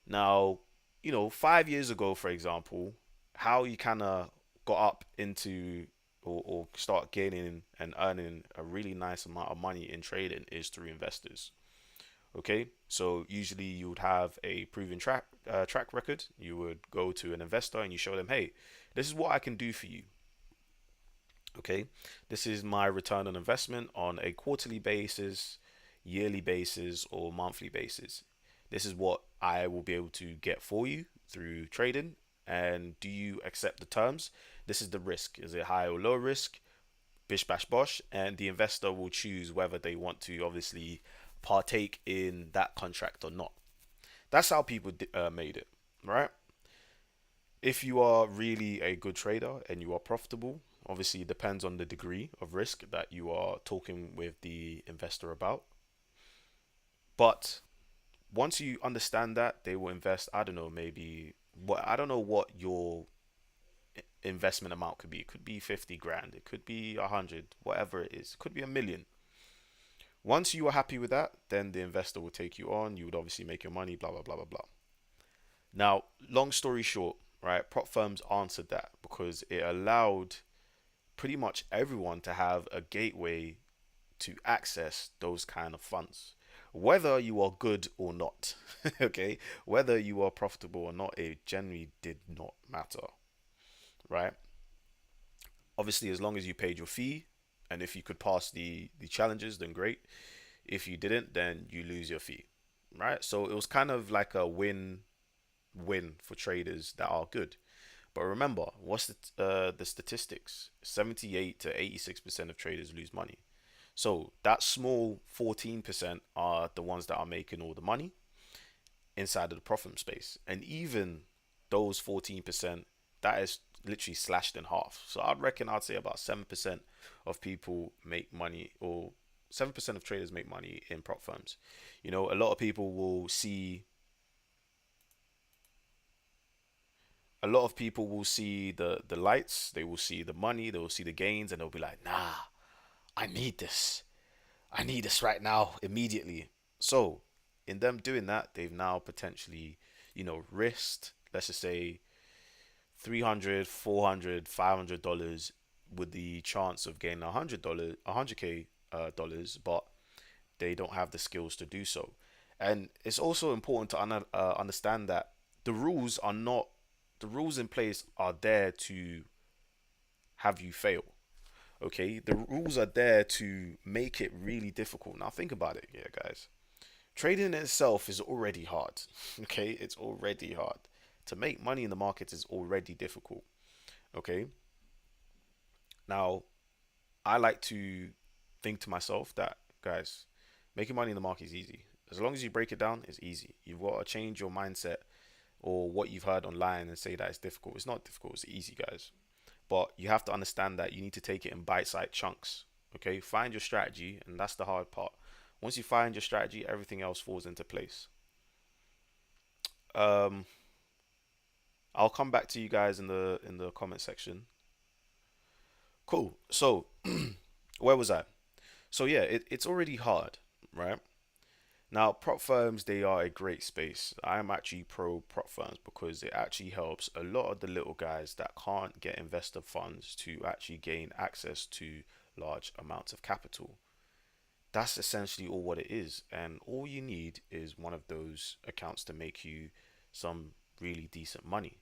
Now, 5 years ago, for example, how you kind of got up into or start gaining and earning a really nice amount of money in trading is through investors. Okay, so usually you would have a proven track record. You would go to an investor and you show them, hey, this is what I can do for you. Okay, this is my return on investment on a quarterly basis, yearly basis, or monthly basis. This is what I will be able to get for you through trading. And do you accept the terms? This is the risk. Is it high or low risk? Bish bash bosh. And the investor will choose whether they want to obviously partake in that contract or not. That's how people made it, right? If you are really a good trader and you are profitable, obviously it depends on the degree of risk that you are talking with the investor about. But once you understand that, they will invest, I don't know, maybe what I don't know what your investment amount could be. It could be 50 grand, it could be 100, whatever it is. It could be a million. Once you are happy with that, then the investor will take you on. You would obviously make your money, blah blah blah blah blah. Now, long story short, right, prop firms answered that because it allowed pretty much everyone to have a gateway to access those kind of funds. Whether you are good or not, okay, whether you are profitable or not, it generally did not matter, right? Obviously, as long as you paid your fee, and if you could pass the challenges, then great. If you didn't, then you lose your fee, right? So it was kind of like a win for traders that are good. But remember, what's the statistics? 78 to 86% of traders lose money. So that small 14% are the ones that are making all the money inside of the profit space. And even those 14%, that is literally slashed in half. So I'd say about 7% of people make money, or 7% of traders make money in prop firms. A lot of people will see the lights, they will see the money, they will see the gains, and they'll be like, nah, I need this. I need this right now, immediately. So, in them doing that, they've now potentially, risked, let's just say, 300, 400, $500 with the chance of gaining $100, 100K dollars, but they don't have the skills to do so. And it's also important to understand that the rules are not, the rules in place are there to have you fail. Okay, the rules are there to make it really difficult. Now think about it, yeah, guys. Trading in itself is already hard. Okay, it's already hard. To make money in the market is already difficult. Okay, now I like to think to myself that, guys, making money in the market is easy. As long as you break it down, it's easy. You've got to change your mindset or what you've heard online and say that it's difficult. It's not difficult, it's easy, guys. But you have to understand that you need to take it in bite-sized chunks. Okay, find your strategy, and that's the hard part. Once you find your strategy, everything else falls into place. Um, I'll come back to you guys in the comment section. Cool. So, where was I? So yeah, it's already hard, right? Now, prop firms, they are a great space. I'm actually pro prop firms because it actually helps a lot of the little guys that can't get investor funds to actually gain access to large amounts of capital. That's essentially all what it is. And all you need is one of those accounts to make you some really decent money.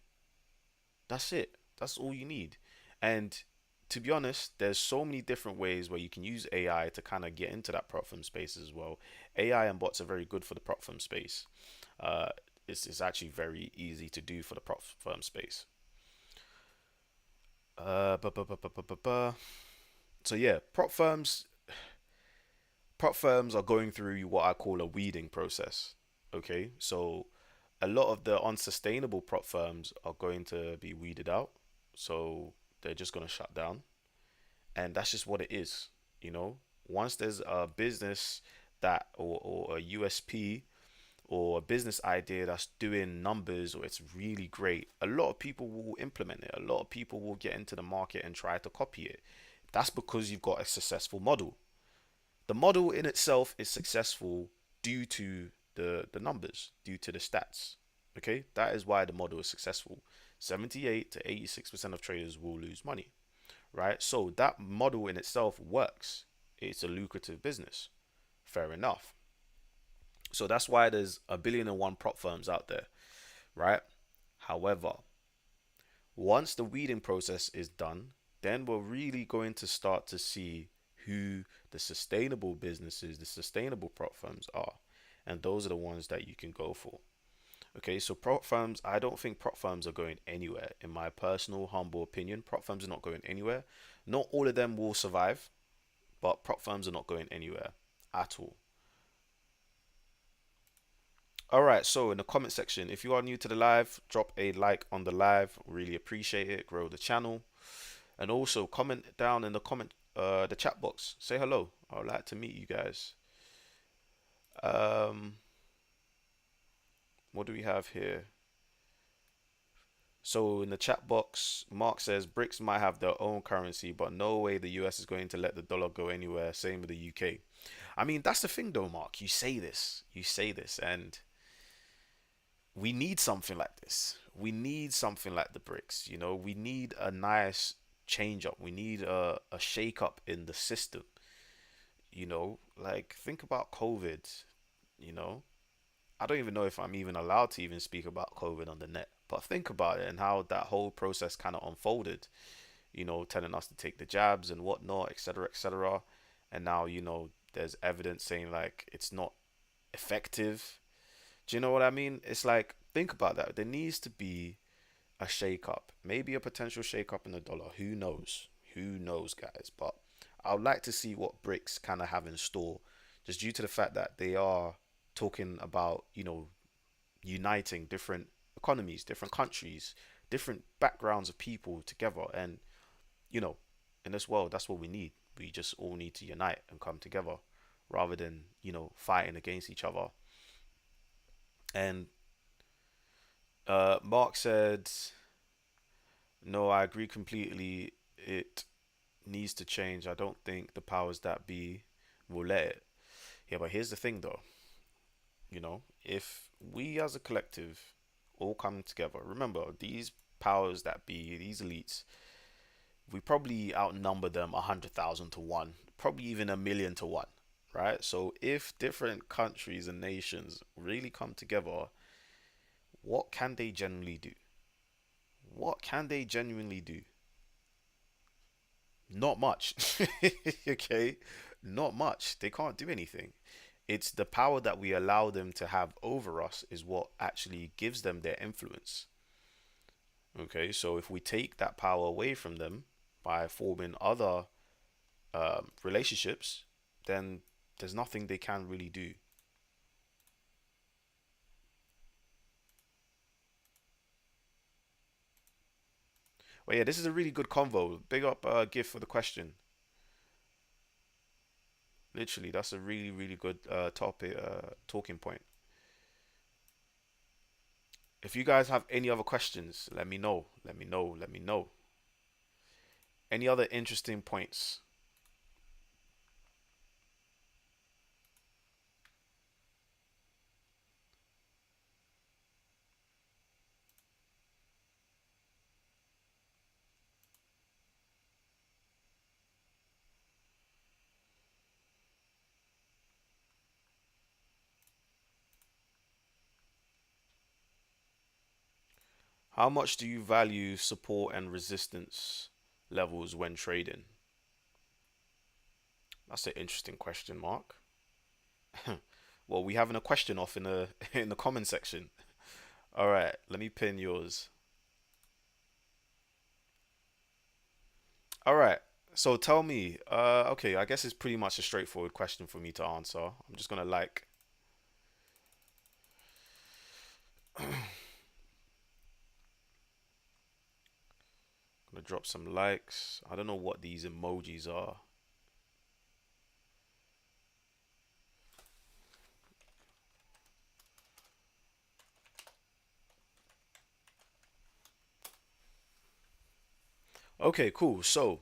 That's it. That's all you need. And to be honest, there's so many different ways where you can use AI to kind of get into that prop firm space as well. AI and bots are very good for the prop firm space. Uh, it's actually very easy to do for the prop firm space. Uh, bu- bu- bu- bu- bu- bu- bu. So yeah, prop firms are going through what I call a weeding process. Okay, so a lot of the unsustainable prop firms are going to be weeded out. So they're just going to shut down. And that's just what it is. you know Once there's a business that, or a USP or a business idea that's doing numbers or it's really great, a lot of people will implement it. A lot of people will get into the market and try to copy it. That's because you've got a successful model. The model in itself is successful due to the numbers, due to the stats. Okay, that is why the model is successful. 78 to 86% of traders will lose money, right? So that model in itself works. It's a lucrative business. Fair enough. So that's why there's a billion and one prop firms out there, right? However, once the weeding process is done, then we're really going to start to see who the sustainable businesses, the sustainable prop firms are. And those are the ones that you can go for. Okay, so prop firms, I don't think prop firms are going anywhere. In my personal, humble opinion, prop firms are not going anywhere. Not all of them will survive, but prop firms are not going anywhere at all. All right, so in the comment section, if you are new to the live, drop a like on the live. Really appreciate it. Grow the channel, and also comment down in the chat box. Say hello. I would like to meet you guys. Um, what do we have here? So in the chat box, Mark says BRICS might have their own currency, but no way the US is going to let the dollar go anywhere. Same with the UK. I mean, that's the thing though, Mark. You say this, and we need something like this. We need something like the BRICS. You know, we need a nice change up. We need a shake up in the system. You know, like think about COVID. You know, I don't even know if I'm even allowed to even speak about COVID on the net. But think about it and how that whole process kind of unfolded. You know, telling us to take the jabs and whatnot, etc., etc. And now, you know, there's evidence saying like it's not effective. Do you know what I mean? It's like, think about that. There needs to be a shake up, maybe a potential shake up in the dollar. Who knows? Who knows, guys? But I would like to see what BRICS kind of have in store, just due to the fact that they are talking about, you know, uniting different economies, different countries, different backgrounds of people together. And, you know, in this world, that's what we need. We just all need to unite and come together rather than, you know, fighting against each other. And Mark said, no, I agree completely. It needs to change. I don't think the powers that be will let it. Yeah, but here's the thing though. You know, if we as a collective all come together, remember these powers that be, these elites, we probably outnumber them 100,000 to one, probably even a million to one, right? So if different countries and nations really come together, what can they genuinely do? What can they genuinely do? Not much. Okay, not much. They can't do anything. It's the power that we allow them to have over us is what actually gives them their influence. Okay, so if we take that power away from them by forming other relationships, then there's nothing they can really do. But yeah, this is a really good convo. Big up GIF for the question. Literally, that's a really, really good topic, talking point. If you guys have any other questions, let me know. Let me know. Let me know. Any other interesting points? How much do you value support and resistance levels when trading? That's an interesting question, Mark. Well, we having a question off in the in the comment section. All right, let me pin yours. All right. So tell me, okay, I guess it's pretty much a straightforward question for me to answer. I'm just gonna like, gonna drop some likes. I don't know what these emojis are. Okay, cool. So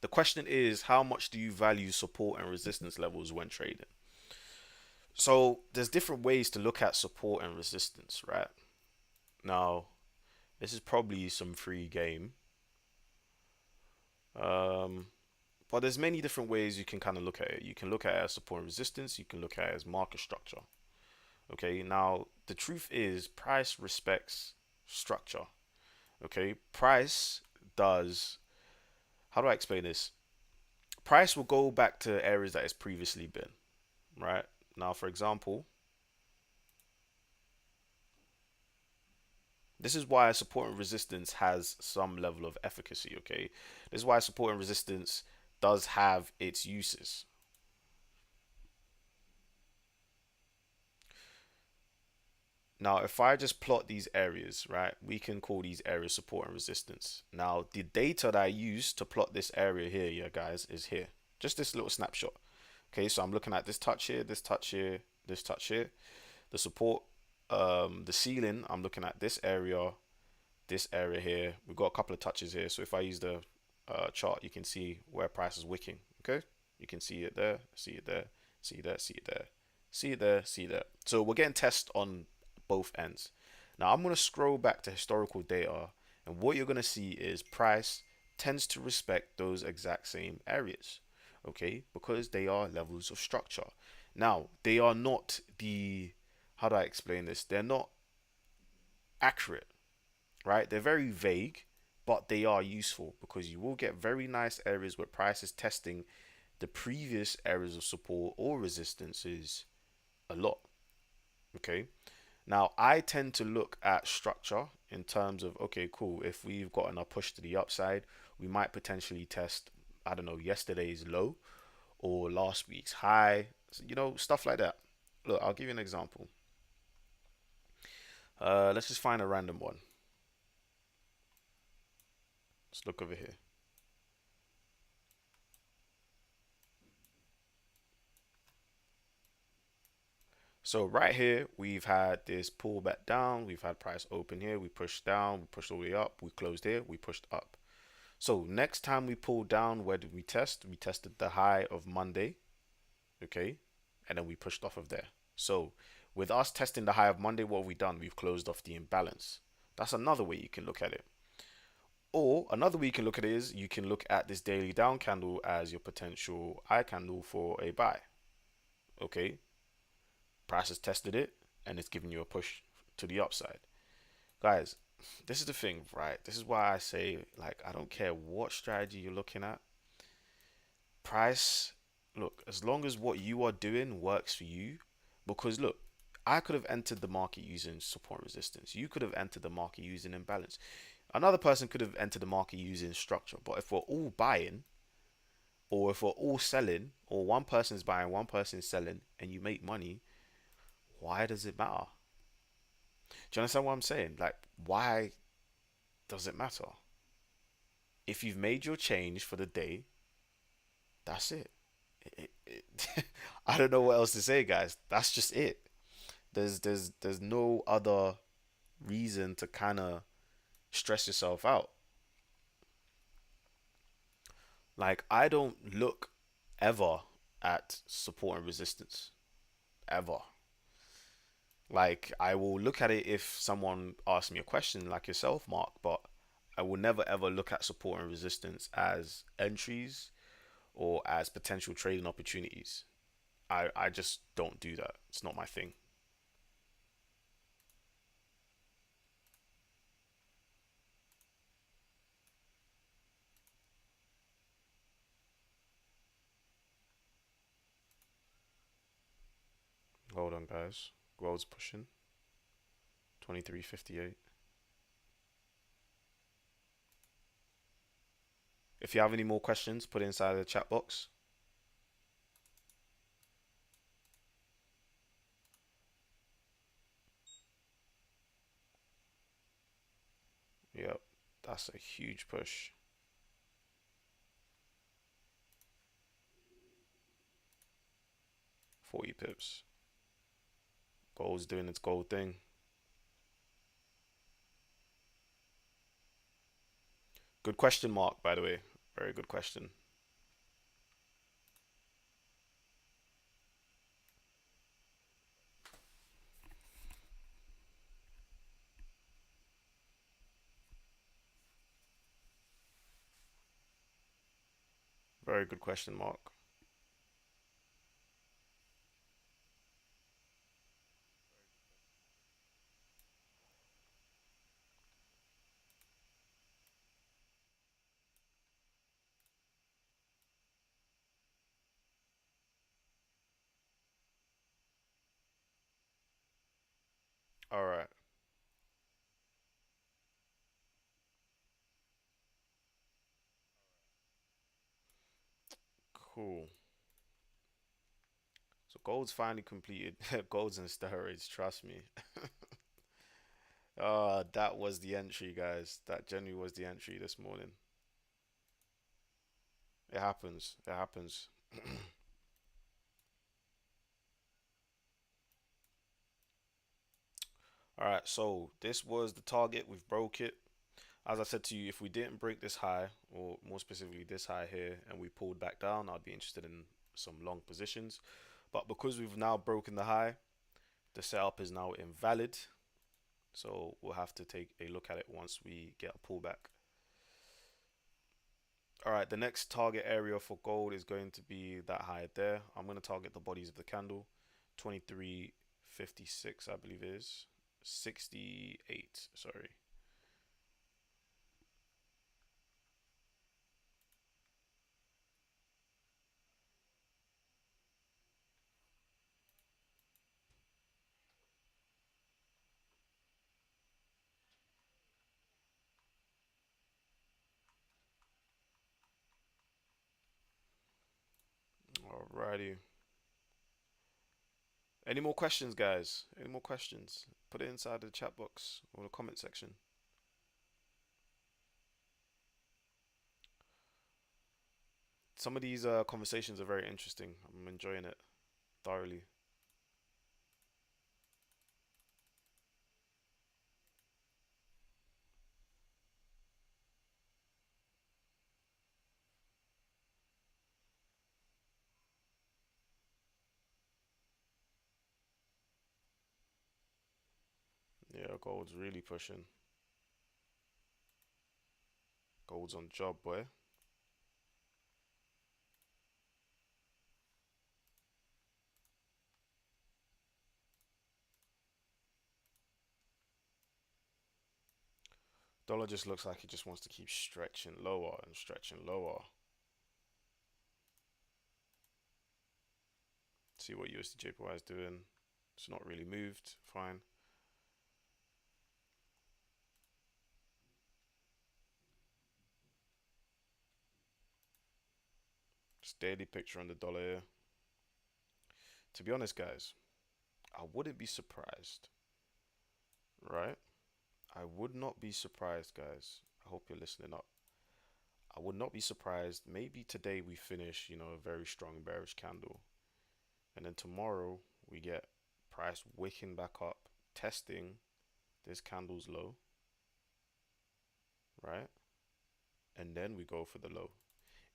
the question is, how much do you value support and resistance levels when trading? So there's different ways to look at support and resistance, right? Now, this is probably some free game. Um, but there's many different ways you can kind of look at it. You can look at it as support and resistance. You can look at it as market structure. Okay, now the truth is price respects structure. Okay, price does, how do I explain this? Price will go back to areas that it's previously been, right? Now, for example, this is why support and resistance has some level of efficacy, okay? This is why support and resistance does have its uses. Now, if I just plot these areas, right, we can call these areas support and resistance. Now, the data that I use to plot this area here, yeah, guys, is here. Just this little snapshot. Okay, so I'm looking at this touch here, this touch here, this touch here. The support, the ceiling, I'm looking at this area here. We've got a couple of touches here. So if I use the chart, you can see where price is wicking. Okay, you can see it there, see it there, see it there, see it there, see it there, see it there. So we're getting test on both ends. Now I'm going to scroll back to historical data, and what you're going to see is price tends to respect those exact same areas, okay, because they are levels of structure. Now they are not the, how do I explain this? They're not accurate, right? They're very vague, but they are useful because you will get very nice areas where price is testing the previous areas of support or resistances a lot. Okay. Now I tend to look at structure in terms of, okay, cool. If we've gotten a push to the upside, we might potentially test, I don't know, yesterday's low or last week's high, stuff like that. Look, I'll give you an example. Let's just find a random one. Let's look over here. So right here, we've had this pull back down. We've had price open here. We pushed down. We pushed all the way up. We closed here. We pushed up. So next time we pull down, where did we test? We tested the high of Monday. Okay. And then we pushed off of there. So with us testing the high of Monday, what have we done? We've closed off the imbalance. That's another way you can look at it. Or another way you can look at it is you can look at this daily down candle as your potential eye candle for a buy. Okay. Price has tested it and it's giving you a push to the upside. Guys, this is the thing, right? This is why I say, like, I don't care what strategy you're looking at. Price, look, as long as what you are doing works for you, because look, I could have entered the market using support and resistance. You could have entered the market using imbalance. Another person could have entered the market using structure. But if we're all buying, or if we're all selling, or one person's buying, one person's selling, and you make money, why does it matter? Do you understand what I'm saying? Like, why does it matter? If you've made your change for the day, that's it. I don't know what else to say, guys. That's just it. There's no other reason to kind of stress yourself out. Like I don't look ever at support and resistance ever. Like I will look at it if someone asks me a question like yourself, Mark, but I will never ever look at support and resistance as entries or as potential trading opportunities. I just don't do that. It's not my thing. Hold on, guys. Gold's pushing 23.58. If you have any more questions, put it inside the chat box. Yep, that's a huge push. 40 pips. Gold's doing its gold thing. Good question, Mark, by the way. Very good question. Very good question, Mark. All right, cool. So gold's finally completed. Gold's and steroids, trust me. That was the entry, guys. That genuinely was the entry this morning. It happens. It happens. All right, so this was the target. We've broke it. As I said to you, if we didn't break this high, or more specifically this high here, and we pulled back down, I'd be interested in some long positions. But because we've now broken the high, the setup is now invalid. So we'll have to take a look at it once we get a pullback. All right, the next target area for gold is going to be that high there. I'm going to target the bodies of the candle. 23.56, I believe it is. 68, sorry. Alrighty. Any more questions, guys? Any more questions? Put it inside the chat box or the comment section. Some of these conversations are very interesting. I'm enjoying it thoroughly. Yeah, gold's really pushing. Gold's on job, boy. Dollar just looks like it just wants to keep stretching lower and stretching lower. See what USD is doing. It's not really moved. Fine. Just daily picture on the dollar here. To be honest, guys, I wouldn't be surprised, right? I would not be surprised, guys. I hope you're listening up. I would not be surprised. Maybe today we finish, a very strong bearish candle. And then tomorrow we get price wicking back up, testing this candle's low, right? And then we go for the low.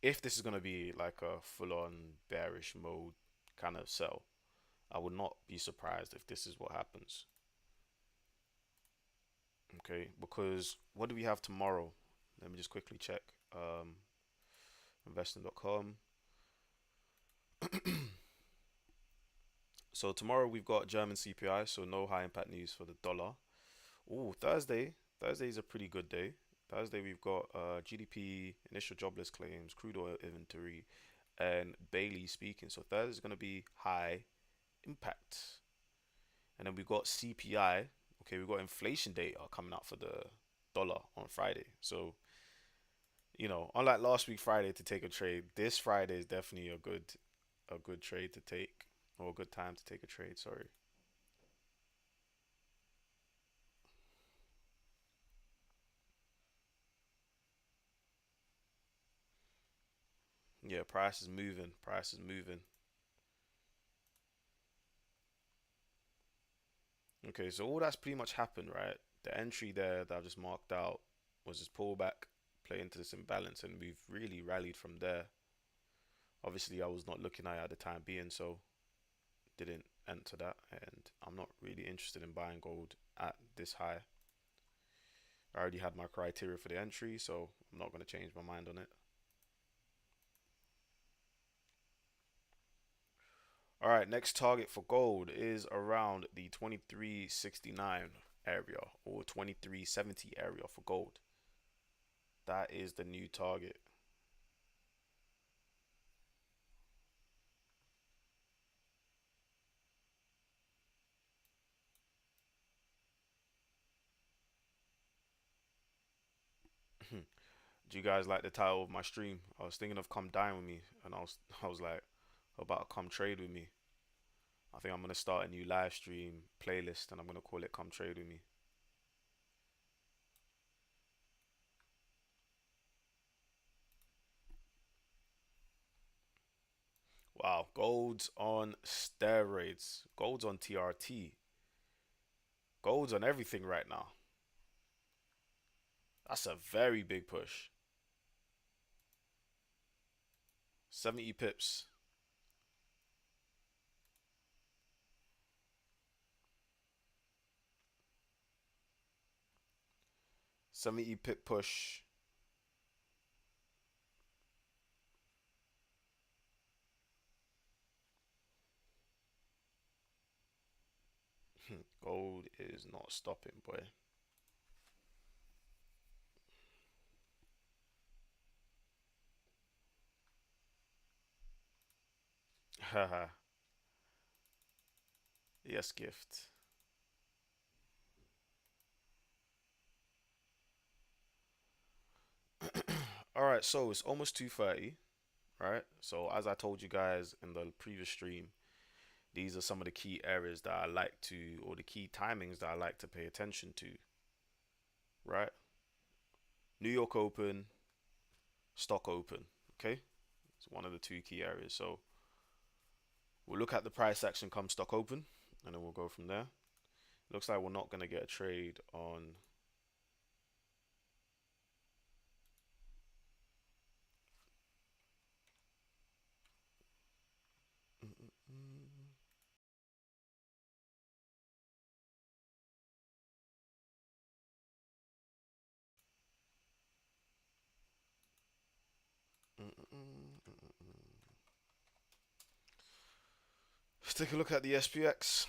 If this is going to be like a full on bearish mode kind of sell, I would not be surprised if this is what happens. Okay, because what do we have tomorrow? Let me just quickly check. Investing.com. So tomorrow we've got German CPI, so no high impact news for the dollar. Oh, Thursday. Thursday is a pretty good day. Thursday we've got GDP, initial jobless claims, crude oil inventory, and Bailey speaking. So Thursday is going to be high impact. And then we've got CPI. Okay, we've got inflation data coming out for the dollar on Friday. So, unlike last week Friday to take a trade, this Friday is definitely a good trade to take, or a good time to take a trade, sorry. Yeah, price is moving. Price is moving. Okay, so all that's pretty much happened, right? The entry there that I just marked out was this pullback. play into this imbalance, and we've really rallied from there. Obviously, I was not looking at it at the time being, so didn't enter that, and I'm not really interested in buying gold at this high. I already had my criteria for the entry, so I'm not going to change my mind on it. All right, next target for gold is around the 2369 area or 2370 area for gold. That is the new target. Do you guys like the title of my stream? I was thinking of come dine with me, and I was like about to come trade with me. I think I'm gonna start a new live stream playlist, and I'm gonna call it "Come Trade with Me." Wow, gold's on steroids. Gold's on TRT. Gold's on everything right now. That's a very big push. 70 pips. 70 pip push. Gold is not stopping, boy. Haha. Yes, gift. All right, so it's almost 2:30, right? So as I told you guys in the previous stream, these are some of the key areas that I like to, or the key timings that I like to pay attention to, right? New York Open, Stock Open, okay? It's one of the two key areas. So we'll look at the price action come Stock Open, and then we'll go from there. Looks like we're not going to get a trade on. Let's take a look at the SPX.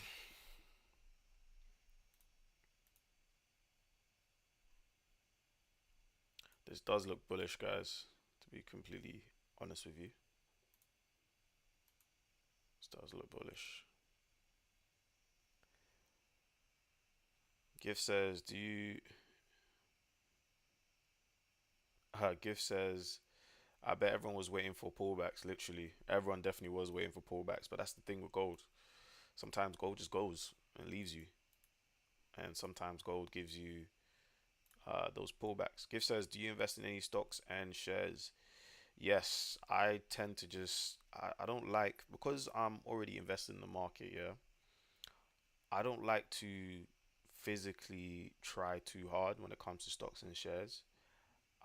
This does look bullish, guys, to be completely honest with you. This does look bullish. Gift says, do you. Gift says, I bet everyone was waiting for pullbacks. Literally, everyone definitely was waiting for pullbacks. But that's the thing with gold. Sometimes gold just goes and leaves you, and sometimes gold gives you those pullbacks. Gift says, do you invest in any stocks and shares? Yes, I tend to just I don't like because I'm already invested in the market, yeah. I don't like to physically try too hard when it comes to stocks and shares.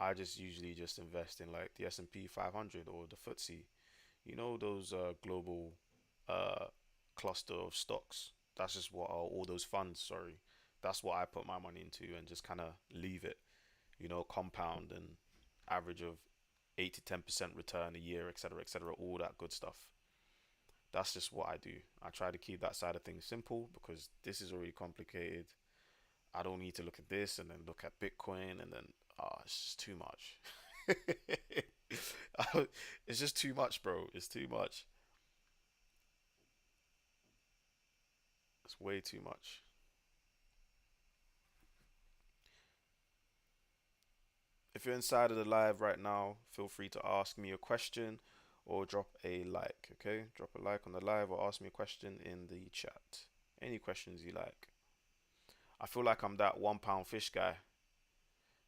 I just usually just invest in like the S&P 500 or the FTSE. You know those global uh cluster of stocks. That's just what all those funds, sorry. That's what I put my money into and just kind of leave it, compound and average of 8 to 10% return a year, etc., etc., all that good stuff. That's just what I do. I try to keep that side of things simple because this is already complicated. I don't need to look at this and then look at Bitcoin and then it's just too much. It's just too much, bro. It's too much. It's way too much. If you're inside of the live right now, feel free to ask me a question or drop a like, okay? Drop a like on the live or ask me a question in the chat. Any questions you like. I feel like I'm that £1 fish guy.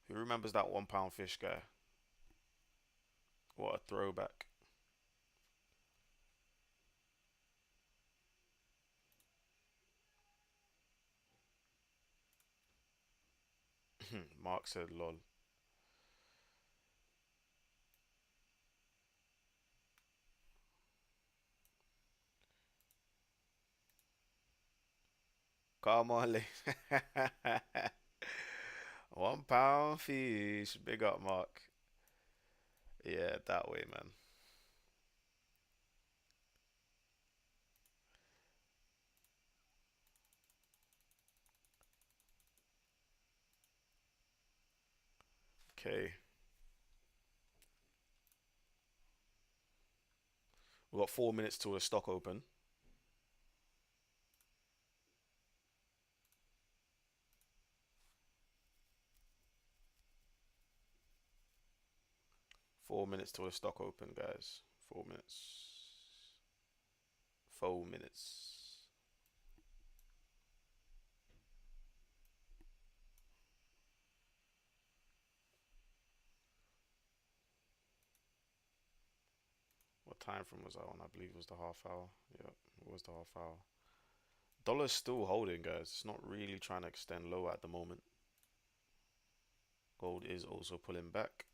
Who remembers that £1 fish guy? What a throwback. Mark said lol. Come on, £1 fish. Big up, Mark. Yeah, that way, man. Okay. We've got 4 minutes till the stock open. 4 minutes till the stock open, guys. 4 minutes. 4 minutes. What time frame was that on? I believe it was the half hour. Yep, it was the half hour. Dollar's still holding, guys. It's not really trying to extend low at the moment. Gold is also pulling back.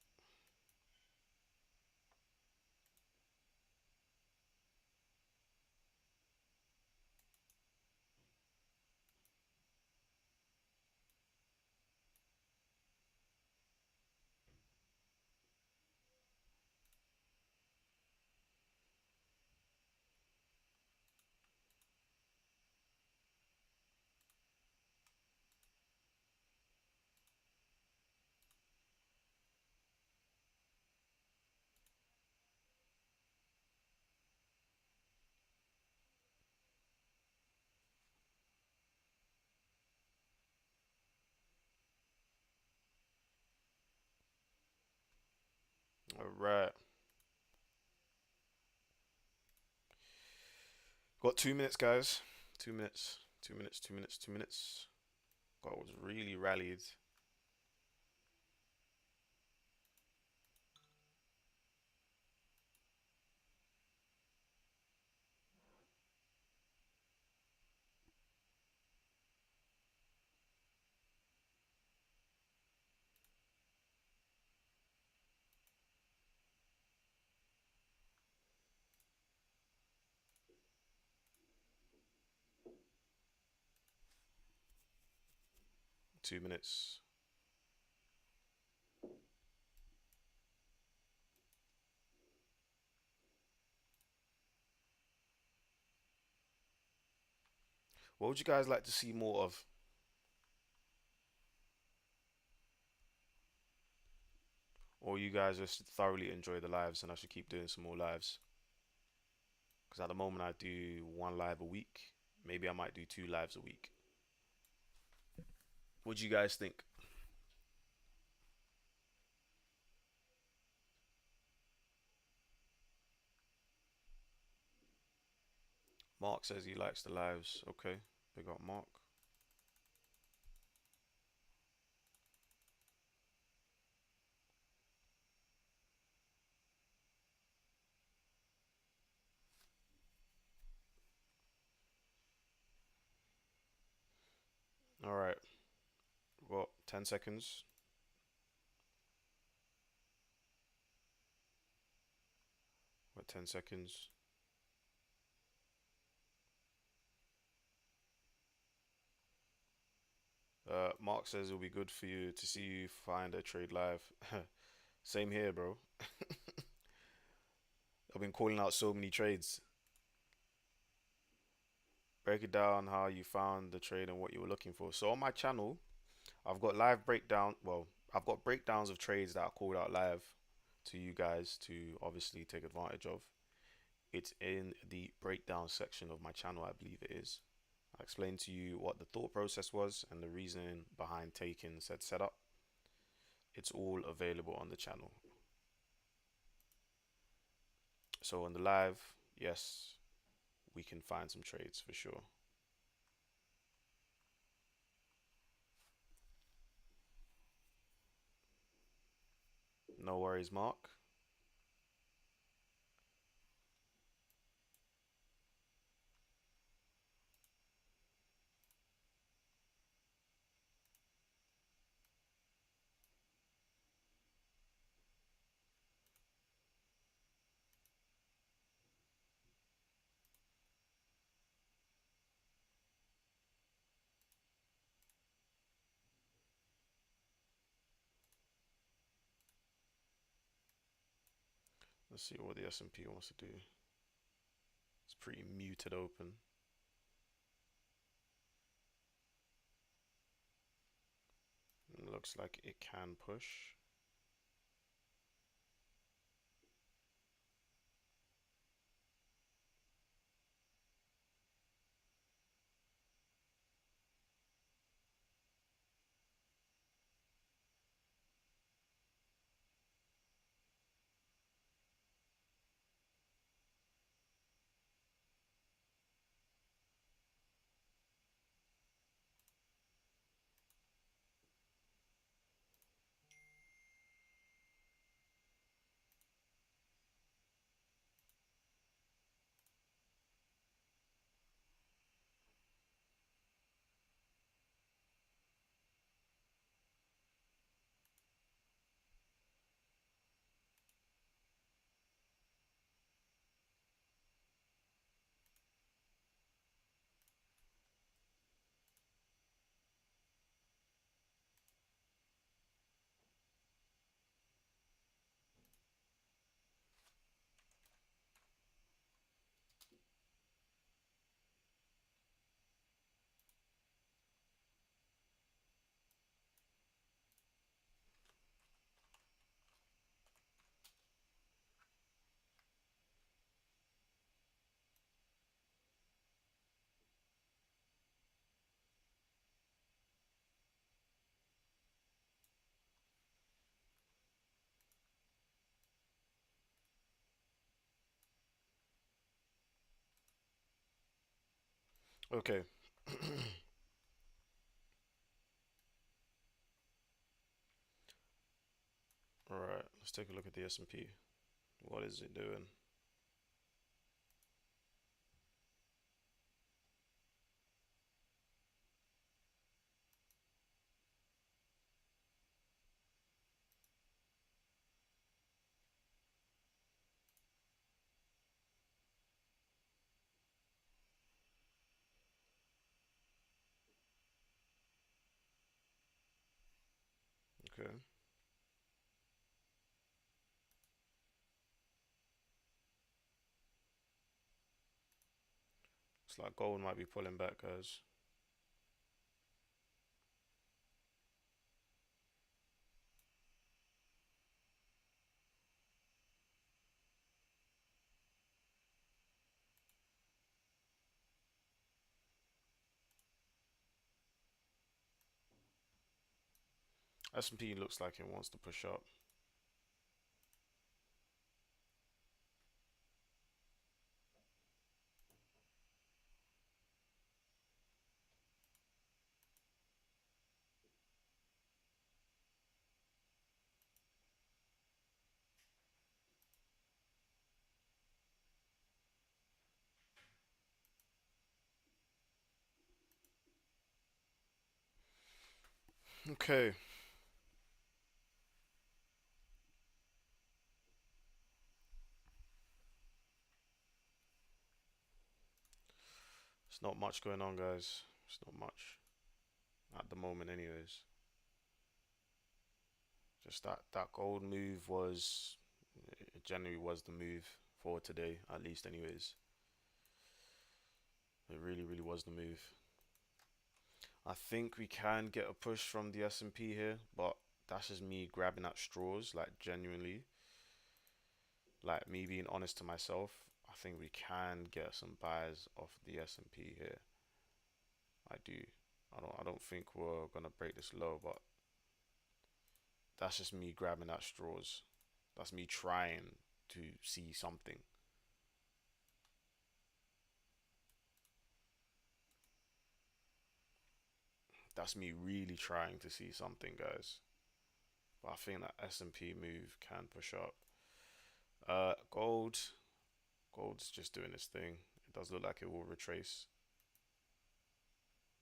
Alright. Got 2 minutes, guys. 2 minutes. 2 minutes, 2 minutes, 2 minutes. Gold's really rallied. 2 minutes. What would you guys like to see more of? Or you guys just thoroughly enjoy the lives and I should keep doing some more lives? Because at the moment I do one live a week. Maybe I might do two lives a week. What do you guys think? Mark says he likes the lives. Okay, big up Mark. All right, we've got 10 seconds. We've got 10 seconds. Mark says it'll be good for you to see you find a trade live. Same here, bro. I've been calling out so many trades. Break it down how you found the trade and what you were looking for. So on my channel, I've got live breakdown. Well, I've got breakdowns of trades that I called out live to you guys to obviously take advantage of. It's in the breakdown section of my channel, I believe it is. I explained to you what the thought process was and the reasoning behind taking said setup. It's all available on the channel. So on the live, yes, we can find some trades for sure. No worries, Mark. Let's see what the S&P wants to do. It's pretty muted open. It looks like it can push. Okay. All right. Let's take a look at the S&P. What is it doing? Okay. Looks like gold might be pulling back, guys. S&P looks like it wants to push up. Okay. It's not much going on, guys. It's not much at the moment, anyways. Just that gold move was, it generally was the move for today, at least, anyways. It really, really was the move. I think we can get a push from the S&P here, but that's just me grabbing at straws, like genuinely, like me being honest to myself. I think we can get some buys off the S&P here. I do. I don't think we're gonna break this low, but that's just me grabbing at straws. That's me trying to see something. That's me really trying to see something, guys. But I think that S&P move can push up. Gold. Gold's just doing its thing. It does look like it will retrace.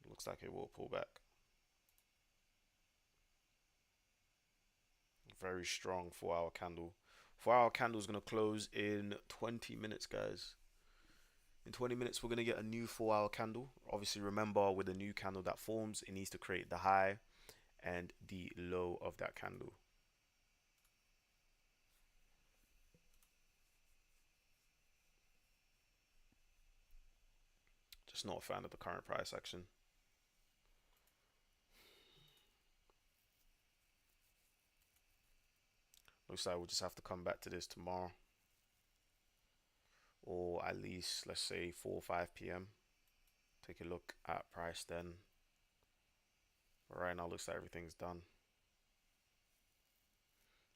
It looks like it will pull back. Very strong 4 hour candle. 4 hour candle is going to close in 20 minutes, guys. In 20 minutes, we're going to get a new 4 hour candle. Obviously, remember with a new candle that forms, it needs to create the high and the low of that candle. Just not a fan of the current price action. Looks like we'll just have to come back to this tomorrow, or at least let's say 4 or 5 p.m. Take a look at price then. But right now, looks like everything's done.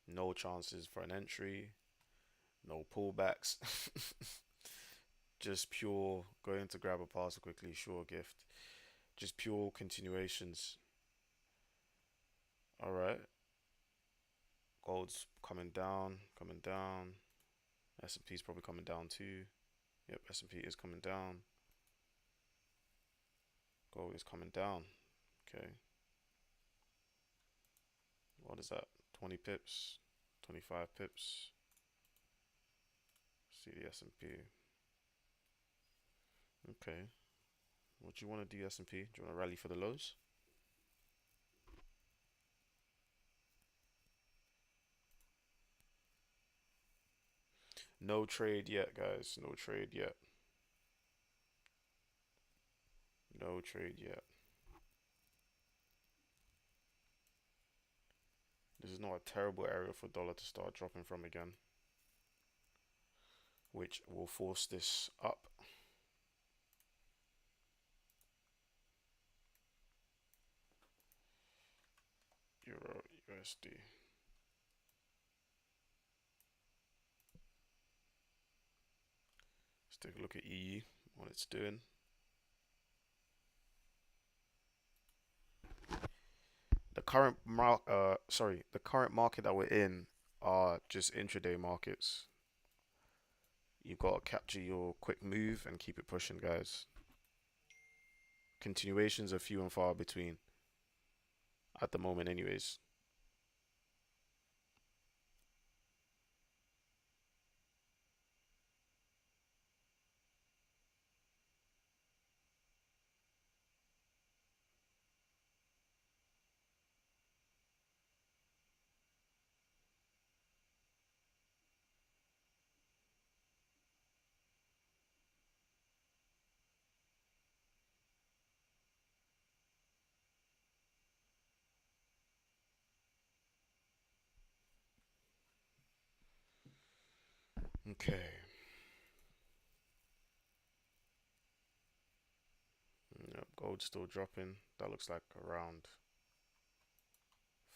No chances for an entry, no pullbacks. Just pure going to grab a parcel quickly, sure gift. Just pure continuations. All right, gold's coming down, coming down. S&P's probably coming down too. Yep, S&P is coming down. Gold is coming down. Okay. What is that? 20 pips, 25 pips. See the S&P. Okay. What do you want to do, S&P? Do you want to rally for the lows? No trade yet, guys. No trade yet. No trade yet. This is not a terrible area for dollar to start dropping from again, which will force this up. Euro USD. Let's take a look at EU, what it's doing. The current market that we're in are just intraday markets. You've got to capture your quick move and keep it pushing, guys. Continuations are few and far between at the moment, anyways. Okay. Yep, gold still dropping. That looks like around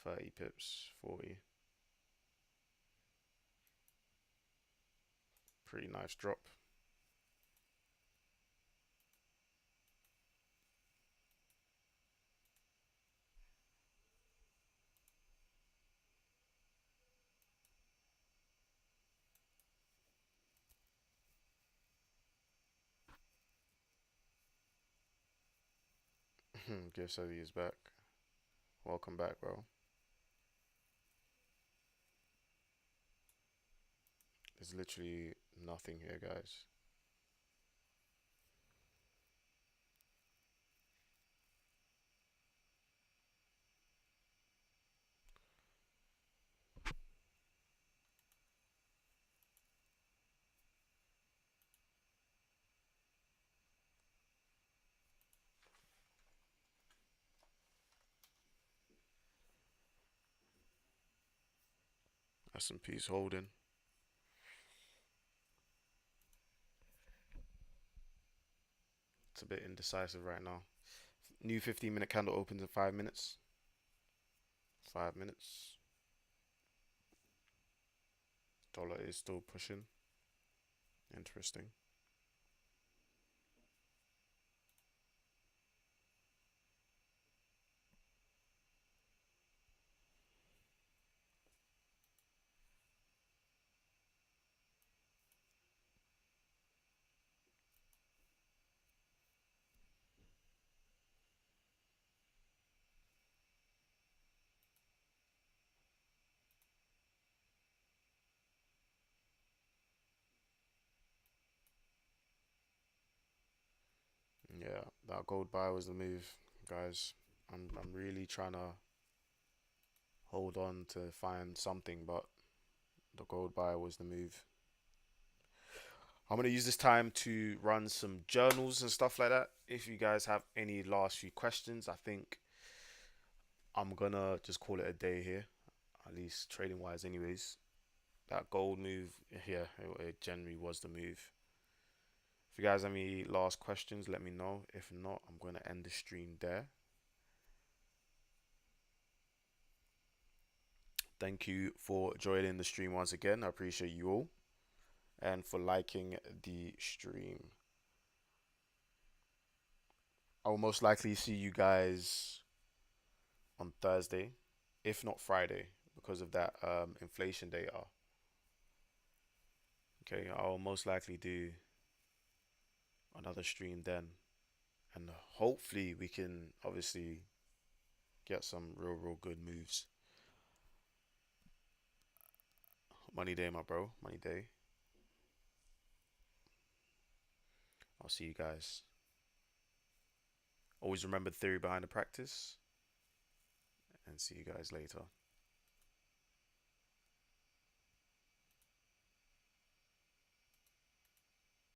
30 pips, 40. Pretty nice drop. Gift Savvy is back. Welcome back, bro. There's literally nothing here, guys. S&P's holding. It's a bit indecisive right now. New 15-minute candle opens in 5 minutes. 5 minutes. Dollar is still pushing. Interesting. Yeah, that gold buy was the move, guys. I'm really trying to hold on to find something, but the gold buy was the move. I'm gonna use this time to run some journals and stuff like that. If you guys have any last few questions, I think I'm gonna just call it a day here, at least trading wise, anyways. That gold move, yeah, it generally was the move. If you guys have any last questions, let me know. If not, I'm gonna end the stream there. Thank you for joining the stream once again. I appreciate you all and for liking the stream. I will most likely see you guys on Thursday, if not Friday, because of that inflation data. Okay, I'll most likely do another stream then, and hopefully we can obviously get some real good moves. Money day, my bro. Money day. I'll see you guys. Always remember the theory behind the practice, and see you guys later.